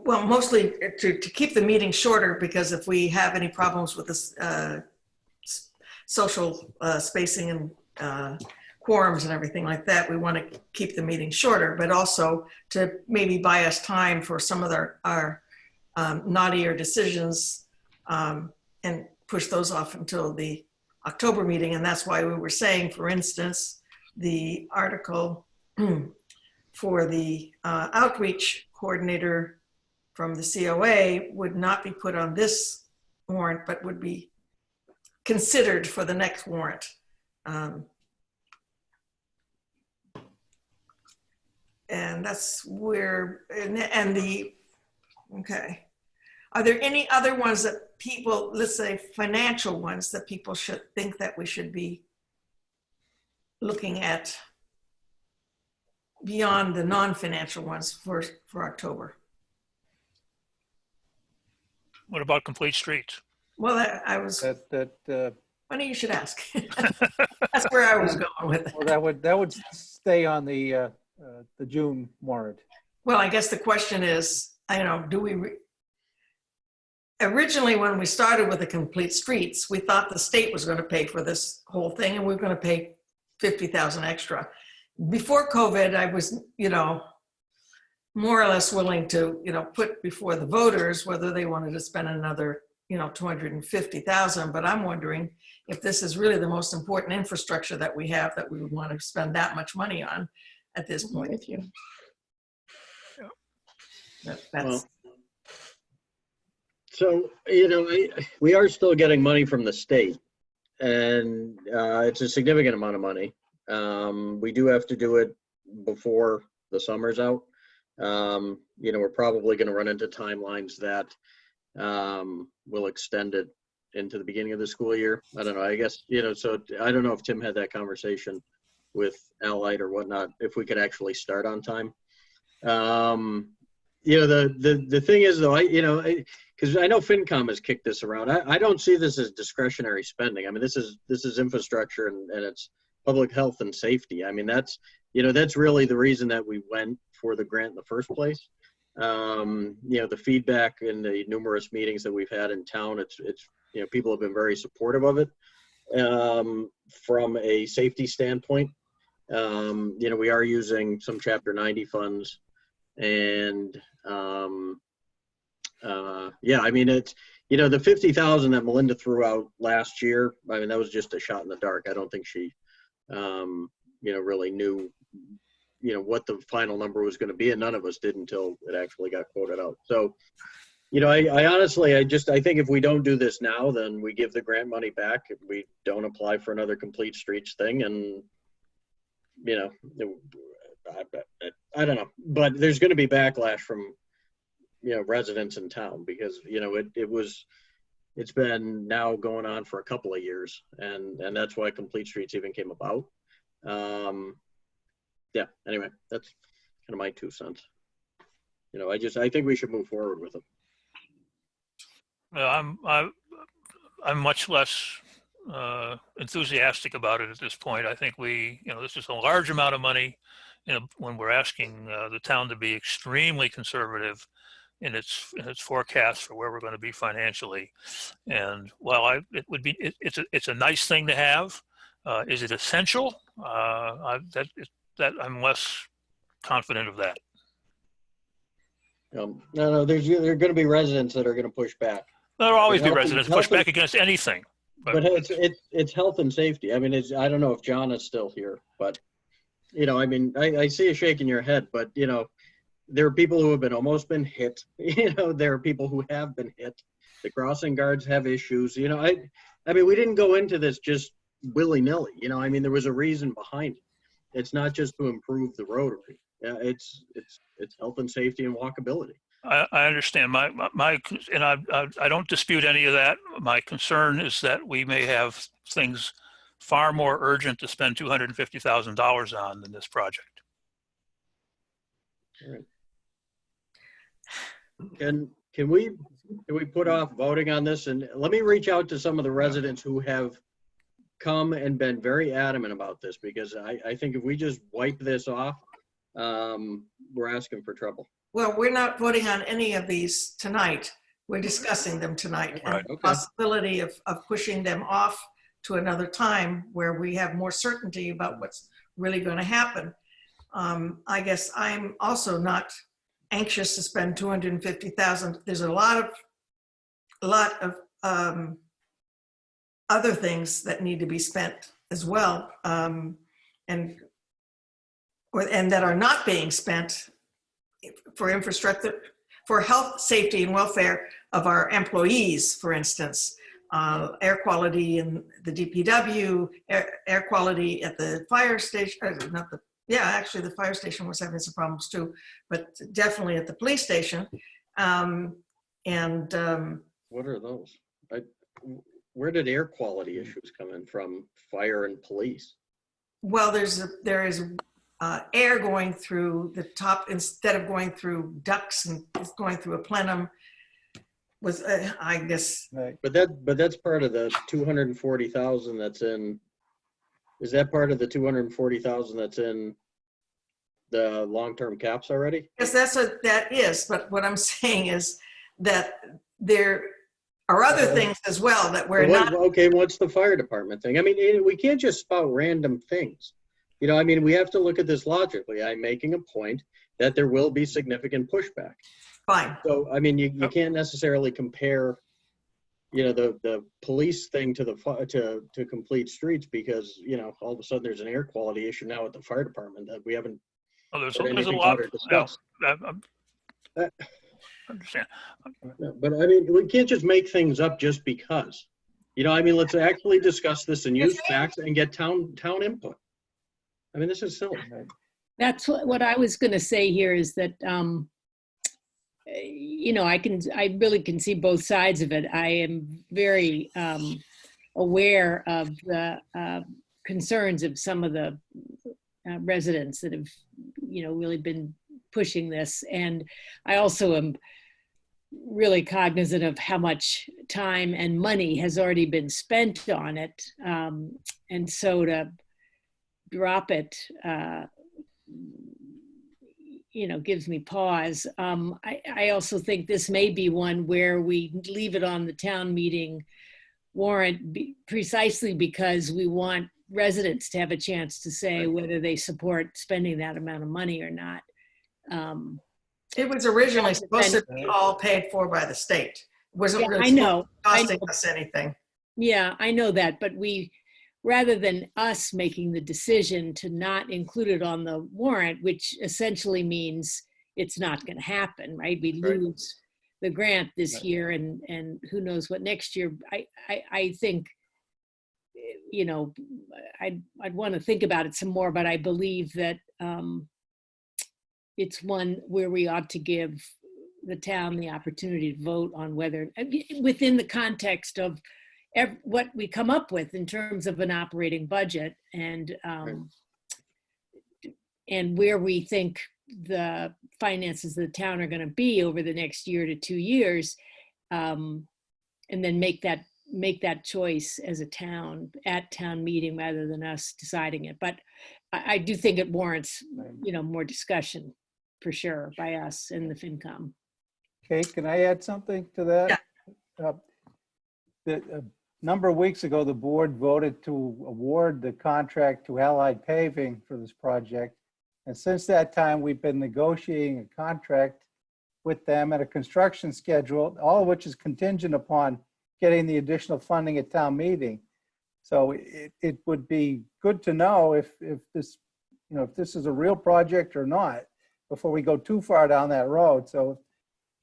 well, mostly to keep the meeting shorter, because if we have any problems with this social spacing and quorums and everything like that, we want to keep the meeting shorter, but also to maybe buy us time for some of our knottier decisions and push those off until the October meeting. And that's why we were saying, for instance, the article for the outreach coordinator from the COA would not be put on this warrant, but would be considered for the next warrant. And that's where, okay. Are there any other ones that people, let's say financial ones, that people should think that we should be looking at beyond the non-financial ones for October? What about complete streets? Well, funny you should ask. That's where I was going with it. Well, that would stay on the June warrant. Well, I guess the question is, do we originally when we started with the complete streets, we thought the state was going to pay for this whole thing and we were going to pay 50,000 extra. Before COVID, I was, more or less willing to, put before the voters whether they wanted to spend another, 250,000. But I'm wondering if this is really the most important infrastructure that we have, that we would want to spend that much money on at this point. With you. That's, So, we are still getting money from the state, and it's a significant amount of money. We do have to do it before the summer's out. We're probably going to run into timelines that will extend it into the beginning of the school year. I don't know. I guess, so I don't know if Tim had that conversation with Allied or whatnot, if we could actually start on time. The thing is, though, because I know FinCom has kicked this around. I don't see this as discretionary spending. I mean, this is infrastructure and it's public health and safety. I mean, that's really the reason that we went for the grant in the first place. The feedback in the numerous meetings that we've had in town, it's people have been very supportive of it from a safety standpoint. We are using some Chapter 90 funds, and it's the 50,000 that Melinda threw out last year. I mean, that was just a shot in the dark. I don't think she really knew what the final number was going to be, and none of us did until it actually got quoted out. So I honestly, I think if we don't do this now, then we give the grant money back. We don't apply for another complete streets thing, and I don't know, but there's going to be backlash from residents in town, because it's been now going on for a couple of years, and that's why complete streets even came about. Anyway, that's kind of my 2 cents. I think we should move forward with it. I'm much less enthusiastic about it at this point. I think this is a large amount of money. When we're asking the town to be extremely conservative in its forecast for where we're going to be financially, and while it's a nice thing to have, is it essential? That I'm less confident of that. No, there are going to be residents that are going to push back. There'll always be residents push back against anything. But it's health and safety. I mean, I don't know if John is still here, but I see you shaking your head, but there are people who have almost been hit. There are people who have been hit. The crossing guards have issues. I mean, we didn't go into this just willy-nilly. There was a reason behind it. It's not just to improve the rotary. It's health and safety and walkability. I understand. I don't dispute any of that. My concern is that we may have things far more urgent to spend $250,000 on than this project. All right. Can we put off voting on this, and let me reach out to some of the residents who have come and been very adamant about this, because I think if we just wipe this off, we're asking for trouble. well, we're not voting on any of these tonight. We're discussing them tonight. Right, And the okay. possibility of pushing them off to another time where we have more certainty about what's really going to happen. I guess I'm also not anxious to spend $250,000. There's a lot of other things that need to be spent as well, and that are not being spent for infrastructure, for health, safety, and welfare of our employees, for instance. Air quality in the DPW, air quality at the fire station, actually the fire station was having some problems too, but definitely at the police station. What are those? Where did air quality issues come in from? Fire and police? Well, there is air going through the top instead of going through ducts, and it's going through a plenum. Was I guess? Right. But that's part of the 240,000 that's in. Is that part of the 240,000 that's in the long-term caps already? Yes, that is. But what I'm saying is that there are other things as well that we're not. Okay, what's the fire department thing? I mean, we can't just spout random things. You know, I mean, we have to look at this logically. I'm making a point that there will be significant pushback. Fine. So, I mean, you can't necessarily compare, you know, the police thing to to complete streets, because, you know, all of a sudden there's an air quality issue now at the fire department that we haven't There's heard a anything lot. about or discussed. I understand. But I mean, we can't just make things up just because. You know, I mean, let's actually discuss this and use facts and get town input. I mean, this is silly. That's what I was going to say here is that, you know, I really can see both sides of it. I am very aware of the concerns of some of the residents that have, you know, really been pushing this. And I also am really cognizant of how much time and money has already been spent on it. And so to drop it, you know, gives me pause. I also think this may be one where we leave it on the town meeting warrant precisely because we want residents to have a chance to say whether they support spending that amount of money or not. It was originally supposed to be all paid for by the state. It wasn't really I know. costing us anything. Yeah, I know that, but rather than us making the decision to not include it on the warrant, which essentially means it's not going to happen, right? We lose the grant this year, and who knows what next year. I think, you know, I'd want to think about it some more, but I believe that it's one where we ought to give the town the opportunity to vote on whether, within the context of what we come up with in terms of an operating budget, and where we think the finances of the town are going to be over the next year to 2 years, and then make that choice as a town at town meeting rather than us deciding it. But I do think it warrants, you know, more discussion for sure by us and the FinCom. Kate, can I add something to that? Yeah. A number of weeks ago, the board voted to award the contract to Allied Paving for this project. And since that time, we've been negotiating a contract with them and a construction schedule, all of which is contingent upon getting the additional funding at town meeting. So it would be good to know if this, you know, if this is a real project or not before we go too far down that road. So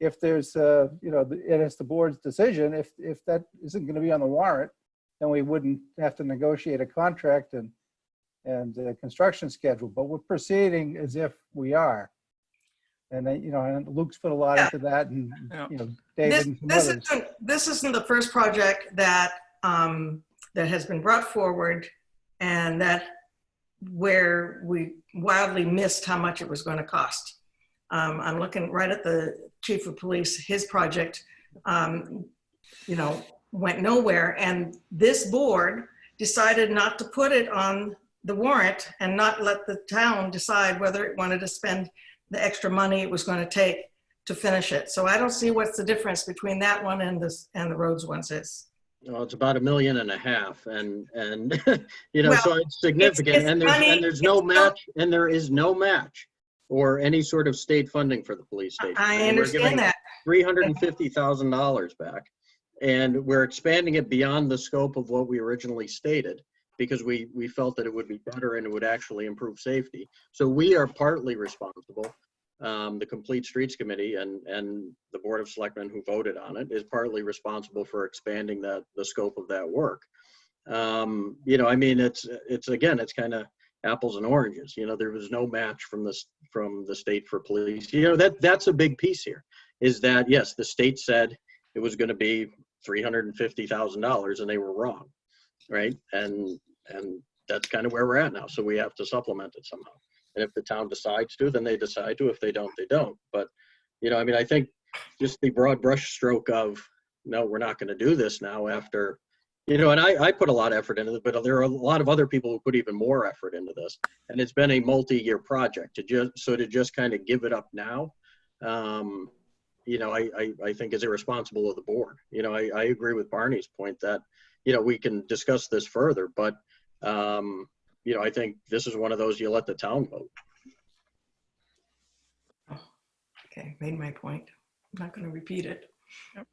if there's, you know, it is the board's decision. If that isn't going to be on the warrant, then we wouldn't have to negotiate a contract and a construction schedule. But we're proceeding as if we are. And then, you know, and Luke's put a lot into that, and you know, David and some others. This isn't the first project that that has been brought forward, and that where we wildly missed how much it was going to cost. I'm looking right at the chief of police. His project, you know, went nowhere, and this board decided not to put it on the warrant and not let the town decide whether it wanted to spend the extra money it was going to take to finish it. So I don't see what's the difference between that one and this and the roads ones is. Well, it's about $1.5 million, and you know, well, so it's significant. And there's no match, and there is no match or any sort of state funding for the police station. I understand that. $350,000 back, and we're expanding it beyond the scope of what we originally stated, because we felt that it would be better and it would actually improve safety. So we are partly responsible. The Complete Streets Committee and the Board of Selectmen who voted on it is partly responsible for expanding the scope of that work. You know, I mean, it's again, it's kind of apples and oranges. You know, there was no match from the state for police. You know, that's a big piece here, is that yes, the state said it was going to be $350,000 and they were wrong, right? And that's kind of where we're at now. So we have to supplement it somehow. And if the town decides to, then they decide to. If they don't, they don't. But, you know, I mean, I think just the broad brush stroke of, no, we're not going to do this now after, you know, and I put a lot of effort into it, but there are a lot of other people who put even more effort into this. And it's been a multi-year project to just kind of give it up now. You I think is irresponsible of the board. I agree with Barney's point that, we can discuss this further, but, I think this is one of those you let the town vote. Okay, made my point. I'm not going to repeat it. Yep.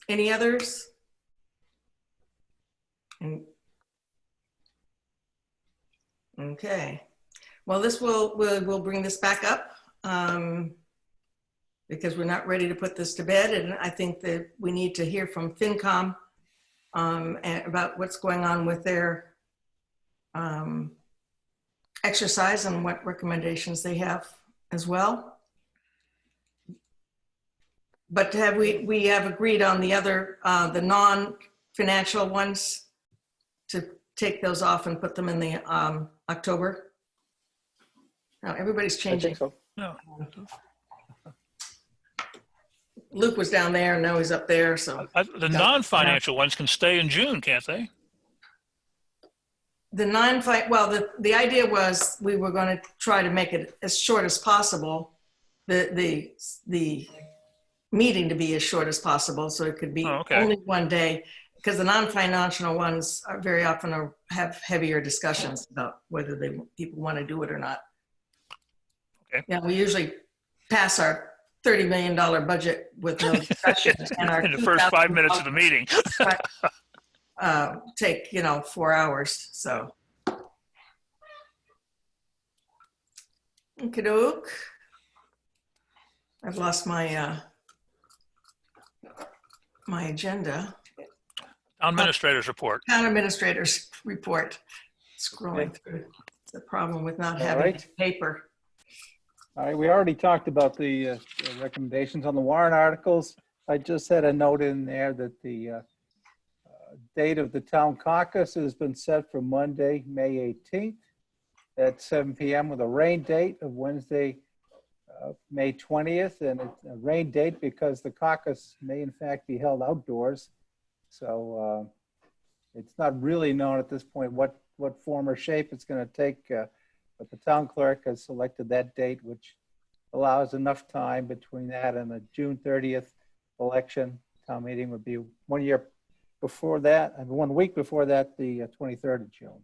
Any others? Okay. Well, we'll bring this back up because we're not ready to put this to bed, and I think that we need to hear from FinCom about what's going on with their exercise and what recommendations they have as well. But we have agreed on the other, the non-financial ones to take those off and put them in the October. Now everybody's changing. I think so. No. Luke was down there and now he's up there, so. The non-financial ones can stay in June, can't they? The the idea was we were going to try to make it as short as possible, the meeting to be as short as possible, so it could be only one day, because the non-financial ones are very often have heavier discussions about whether people want to do it or not. Okay. Yeah, we usually pass our $30 million budget with no discussion, and our in the first 5 minutes of the meeting. Take 4 hours. So, okey-doke. I've lost my my agenda. Town administrator's report. Town administrator's report. Scrolling through. It's the problem with not having paper. All right, we already talked about the recommendations on the warrant articles. I just had a note in there that the date of the town caucus has been set for Monday, May 18th at 7 p.m. with a rain date of Wednesday, May 20th. And it's a rain date because the caucus may in fact be held outdoors. So it's not really known at this point what form or shape it's going to take. But the town clerk has selected that date, which allows enough time between that and the June 30th election. Town meeting would be 1 year before that, and 1 week before that, the 23rd of June.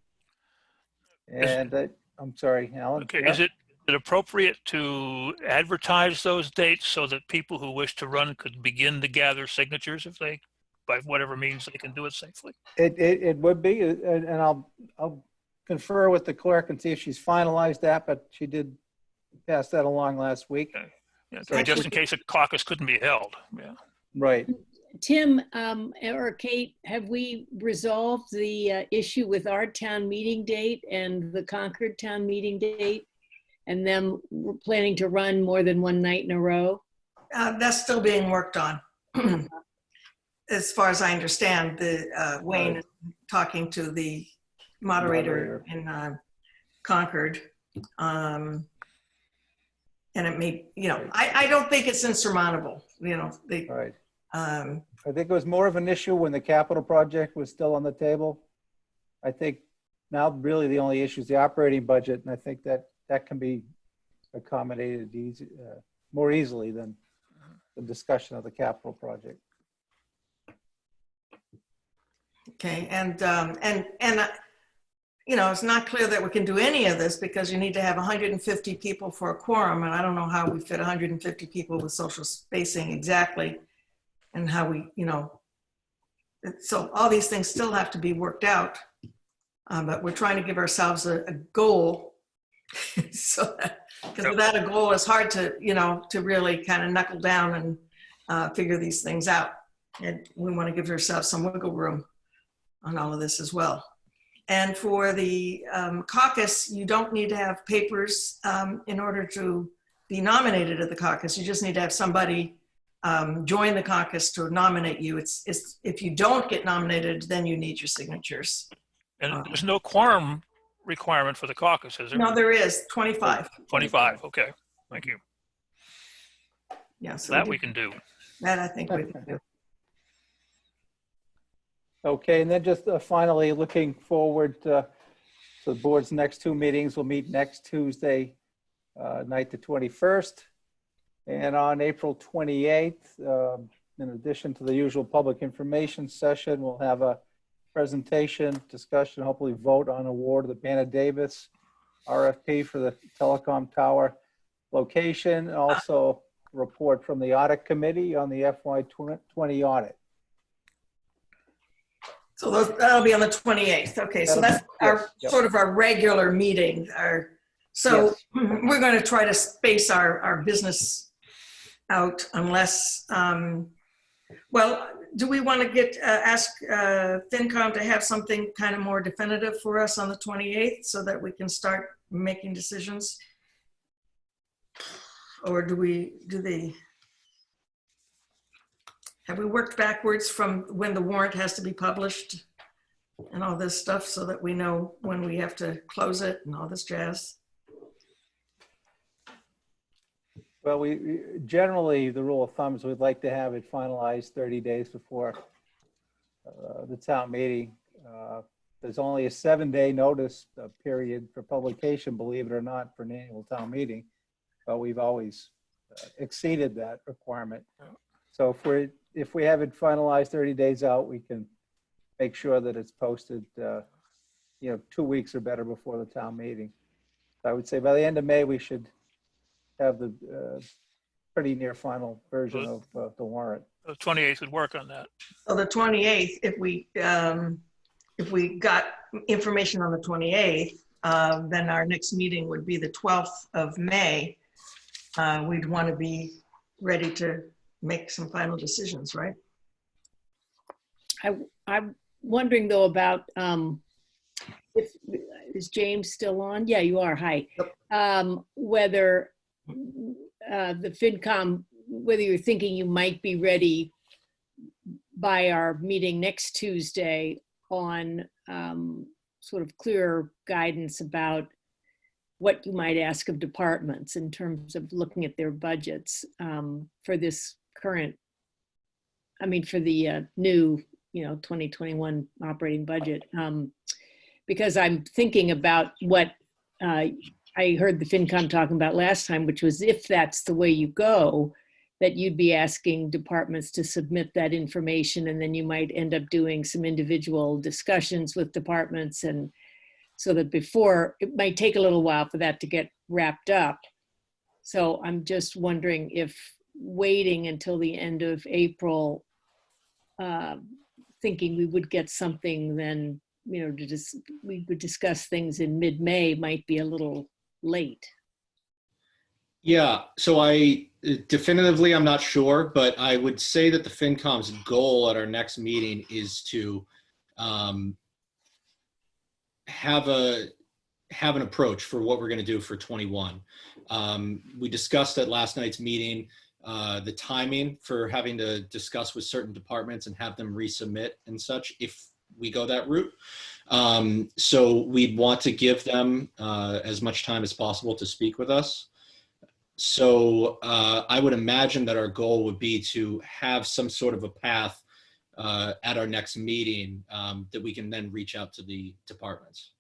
And I'm sorry, Alan. Okay, yeah? is it appropriate to advertise those dates so that people who wish to run could begin to gather signatures if they, by whatever means they can do it safely? It would be, and I'll confer with the clerk and see if she's finalized that, but she did pass that along last week. Okay. Yeah, so just in case a caucus couldn't be held. Yeah. Right. Tim or Kate, have we resolved the issue with our town meeting date and the Concord town meeting date, and them planning to run more than one night in a row? That's still being worked on. As far as I understand, Wayne is talking to the moderator in Concord. And it may, I don't think it's insurmountable, Right. I think it was more of an issue when the capital project was still on the table. I think now really the only issue is the operating budget, and I think that can be accommodated more easily than the discussion of the capital project. Okay, and it's not clear that we can do any of this because you need to have 150 people for a quorum, and I don't know how we fit 150 people with social spacing exactly, and how we, so all these things still have to be worked out, but we're trying to give ourselves a goal, so that, because without a goal, it's hard to, to really kind of knuckle down and figure these things out, and we want to give ourselves some wiggle room on all of this as well. And for the caucus, you don't need to have papers in order to be nominated at the caucus. You just need to have somebody join the caucus to nominate you. It's if you don't get nominated, then you need your signatures. And there's no quorum requirement for the caucus, is there? No, there is 25. 25. Okay, thank you. Yeah, so that we can do. That I think we can do. Okay, and then just finally looking forward to the board's next two meetings. We'll meet next Tuesday, night the 21st. And on April 28th, in addition to the usual public information session, we'll have a presentation, discussion, hopefully vote on award of the Banner Davis RFP for the telecom tower location. Also, report from the audit committee on the FY20 audit. So that'll be on the 28th. Okay, so that's our sort of our regular meeting. So we're going to try to space our business out unless, well, do we want to ask FinCom to have something kind of more definitive for us on the 28th so that we can start making decisions? Or have we worked backwards from when the warrant has to be published and all this stuff so that we know when we have to close it and all this jazz? Well, we generally, the rule of thumb is we'd like to have it finalized 30 days before the town meeting. There's only a 7-day notice period for publication, believe it or not, for an annual town meeting, but we've always exceeded that requirement. So if we have it finalized 30 days out, we can make sure that it's posted, 2 weeks or better before the town meeting. I would say by the end of May, we should have the pretty near final version of the warrant. The 28th would work on that. So the 28th, if we got information on the 28th, then our next meeting would be the 12th of May. We'd want to be ready to make some final decisions, right? I'm wondering though about is James still on? Yeah, you are. Hi. Whether the FinCom, whether you're thinking you might be ready by our meeting next Tuesday on sort of clearer guidance about what you might ask of departments in terms of looking at their budgets for this current, for the new, 2021 operating budget. Because I'm thinking about what I heard the FinCom talking about last time, which was if that's the way you go, that you'd be asking departments to submit that information, and then you might end up doing some individual discussions with departments, and so that before, it might take a little while for that to get wrapped up. So I'm just wondering if waiting until the end of April, thinking we would get something then, we would discuss things in mid-May might be a little late. Yeah, so definitively, I'm not sure, but I would say that the FinCom's goal at our next meeting is to have an approach for what we're going to do for 21. We discussed at last night's meeting the timing for having to discuss with certain departments and have them resubmit and such if we go that route. So we'd want to give them as much time as possible to speak with us. So I would imagine that our goal would be to have some sort of a path at our next meeting that we can then reach out to the departments.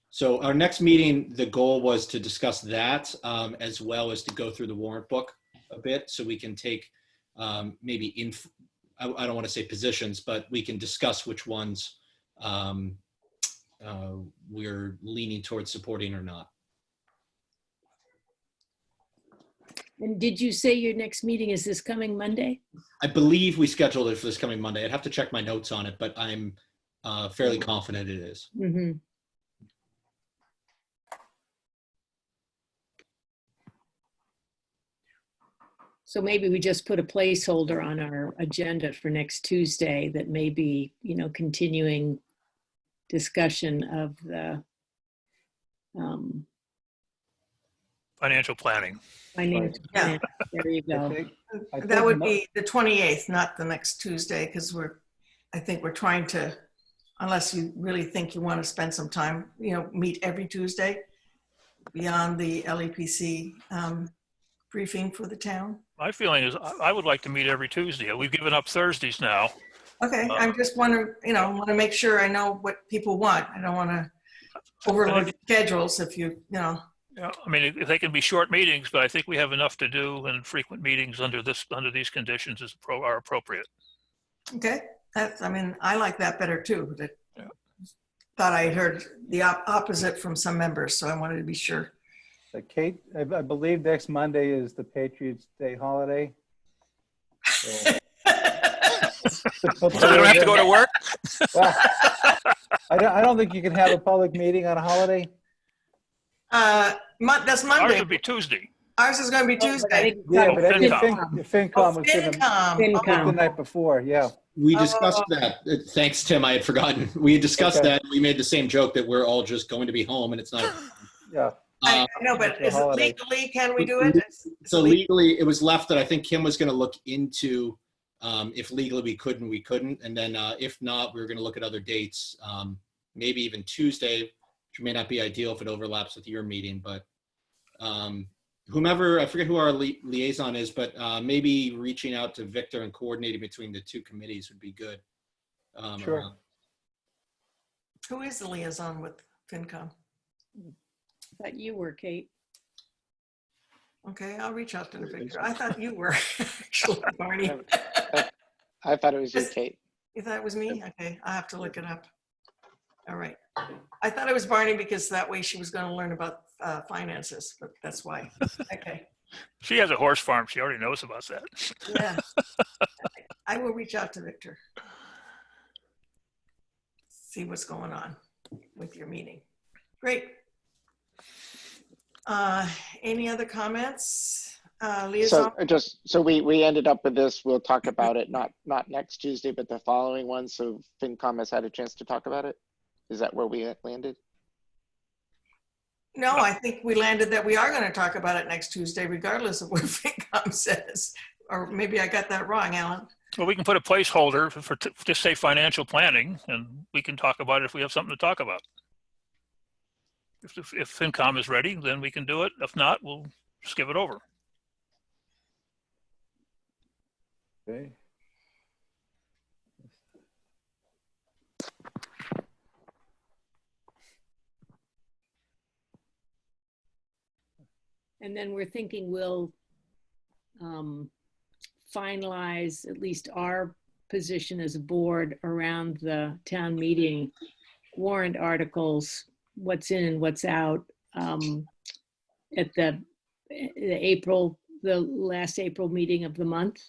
So our next meeting, the goal was to discuss that as well as to go through the warrant book a bit so we can take maybe I don't want to say positions, but we can discuss which ones we're leaning towards supporting or not. And did you say your next meeting is this coming Monday? I believe we scheduled it for this coming Monday. I'd have to check my notes on it, but I'm fairly confident it is. Mm-hmm. So maybe we just put a placeholder on our agenda for next Tuesday that may be, continuing discussion of the Financial planning. Financial planning. There you go. That would be the 28th, not the next Tuesday, because I think we're trying to, unless you really think you want to spend some time, meet every Tuesday beyond the LEPC briefing for the town. My feeling is I would like to meet every Tuesday. We've given up Thursdays now. Okay, I'm just wondering, want to make sure I know what people want. I don't want to overload schedules if Yeah, I mean, if they can be short meetings, but I think we have enough to do, and frequent meetings under these conditions are appropriate. Okay, I mean, I like that better too. Yeah. Thought I had heard the opposite from some members, so I wanted to be sure. Kate, I believe next Monday is the Patriots' Day holiday. So, So they don't have to go to work? Well, I don't think you can have a public meeting on a holiday. That's Monday. Ours would be Tuesday. Ours is going to be Tuesday. Yeah, but I think FinCom. FinCom was going to FinCom. the night before. Yeah. We discussed that. Thanks, Tim. I had forgotten. We discussed Okay. that. We made the same joke that we're all just going to be home and it's not. Yeah. I know, but is it holiday. legally, can we do it? So legally, it was left that I think Kim was going to look into if legally we couldn't. And then if not, we were going to look at other dates, maybe even Tuesday, which may not be ideal if it overlaps with your meeting, but whomever, I forget who our liaison is, but maybe reaching out to Victor and coordinating between the two committees would be good. Sure. Who is the liaison with FinCom? Thought you were, Kate. Okay, I'll reach out to Victor. I thought you were actually, Barney. I thought it was you, Kate. You thought it was me? Okay, I have to look it up. All right. I thought it was Barney because that way she was going to learn about finances, but that's why. Okay. She has a horse farm. She already knows about that. Yeah. I will reach out to Victor. See what's going on with your meeting. Great. Any other comments? Liaison? So we ended up with this. We'll talk about it not next Tuesday, but the following one. So FinCom has had a chance to talk about it. Is that where we landed? No, I think we landed that we are going to talk about it next Tuesday, regardless of what FinCom says. Or maybe I got that wrong, Alan. Well, we can put a placeholder for just say financial planning, and we can talk about it if we have something to talk about. If FinCom is ready, then we can do it. If not, we'll just give it over. Okay. And then we're thinking we'll finalize at least our position as a board around the town meeting warrant articles, what's in and what's out at the last April meeting of the month.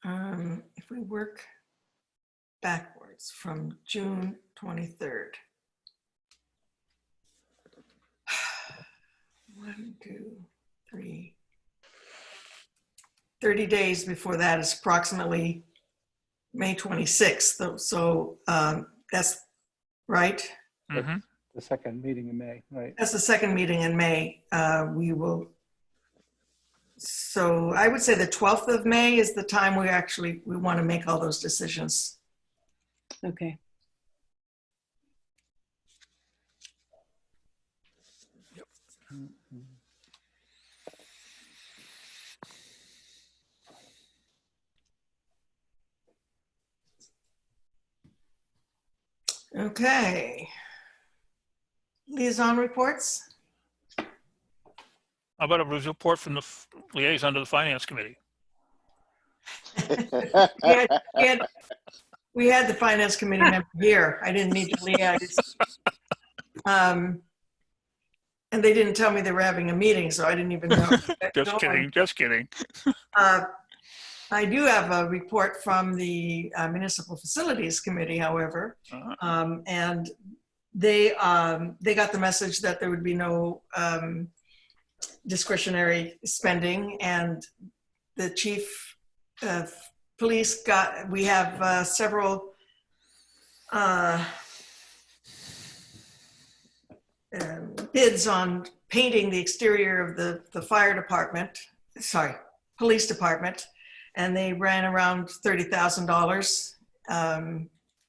If we work backwards from June 23rd. 1, 2, 3. 30 days before that is approximately May 26th. So that's right. Mm-hmm. The second meeting in May, right? That's the second meeting in May. We will. So I would say the 12th of May is the time we want to make all those decisions. Okay. Okay. Liaison reports. How about a report from the liaison to the Finance Committee? We had the Finance Committee member here. I didn't need to liaise. And they didn't tell me they were having a meeting, so I didn't even know. Just kidding. I do have a report from the Municipal Facilities Committee, however, and they got the message that there would be no discretionary spending, and the chief of police we have several bids on painting the exterior of the police department, and they ran around $30,000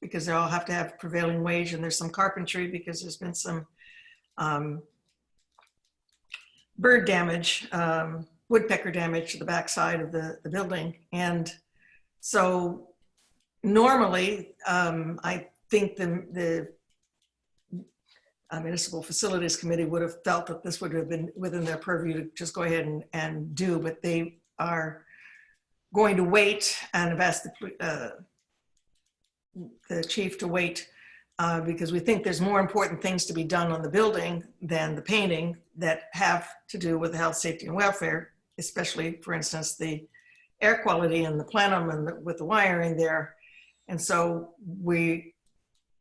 because they all have to have prevailing wage, and there's some carpentry because there's been some bird damage, woodpecker damage to the backside of the building. And so normally, I think the Municipal Facilities Committee would have felt that this would have been within their purview to just go ahead and do, but they are going to wait, and have asked the chief to wait because we think there's more important things to be done on the building than the painting that have to do with health, safety, and welfare, especially, for instance, the air quality and the plenum and with the wiring there. And so we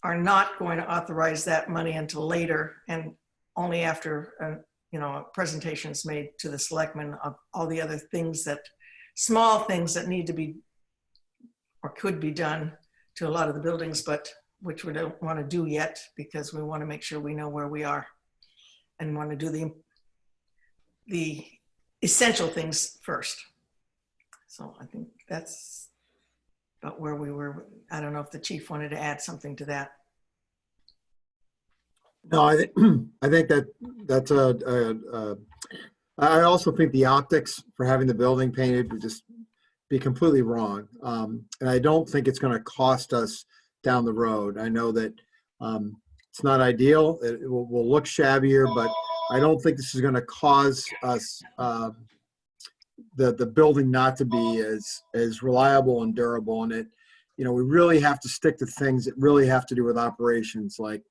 are not going to authorize that money until later, and only after a presentation is made to the selectmen of all the other things small things that need to be or could be done to a lot of the buildings, but which we don't want to do yet because we want to make sure we know where we are and want to do the essential things first. So I think that's about where we were. I don't know if the chief wanted to add something to that. No, I think that's I also think the optics for having the building painted would just be completely wrong. And I don't think it's going to cost us down the road. I know that it's not ideal. It will look shabbier, but I don't think this is going to cause us the building not to be as reliable and durable. And we really have to stick to things that really have to do with operations, like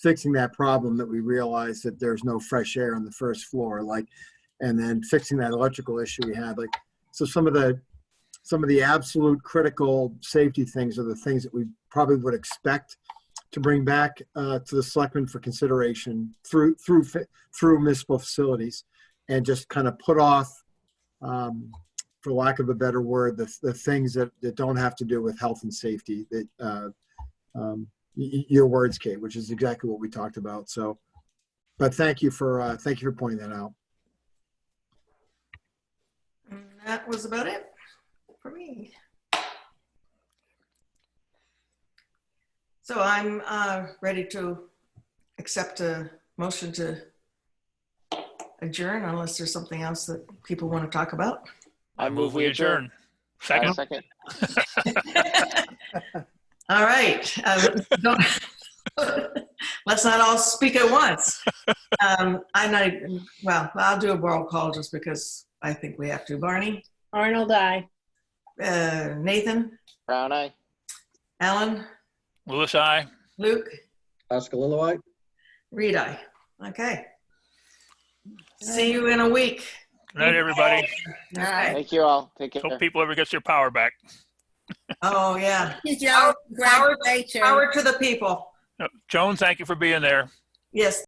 fixing that problem that we realized that there's no fresh air on the first floor, and then fixing that electrical issue we had. So some of the absolute critical safety things are the things that we probably would expect to bring back to the selectmen for consideration through municipal facilities, and just kind of put off, for lack of a better word, the things that don't have to do with health and safety. That your words, Kate, which is exactly what we talked about. So, but thank you for pointing that out. And that was about it for me. So I'm ready to accept a motion to adjourn, unless there's something else that people want to talk about. I move we adjourn. Second. Second. All right. Let's not all speak at once. I'll do a roll call just because I think we have to. Barney? Arnold, aye. Nathan? Brown eye. Alan? Lewis, aye. Luke? Oscalillo, aye. Reed, aye. Okay. See you in a week. Good night, everybody. All right. Thank you all. Take care. Hope people ever gets their power back. Oh, yeah. Thank you, Joe. Congratulations. Power to the people. Joan, thank you for being there. Yes.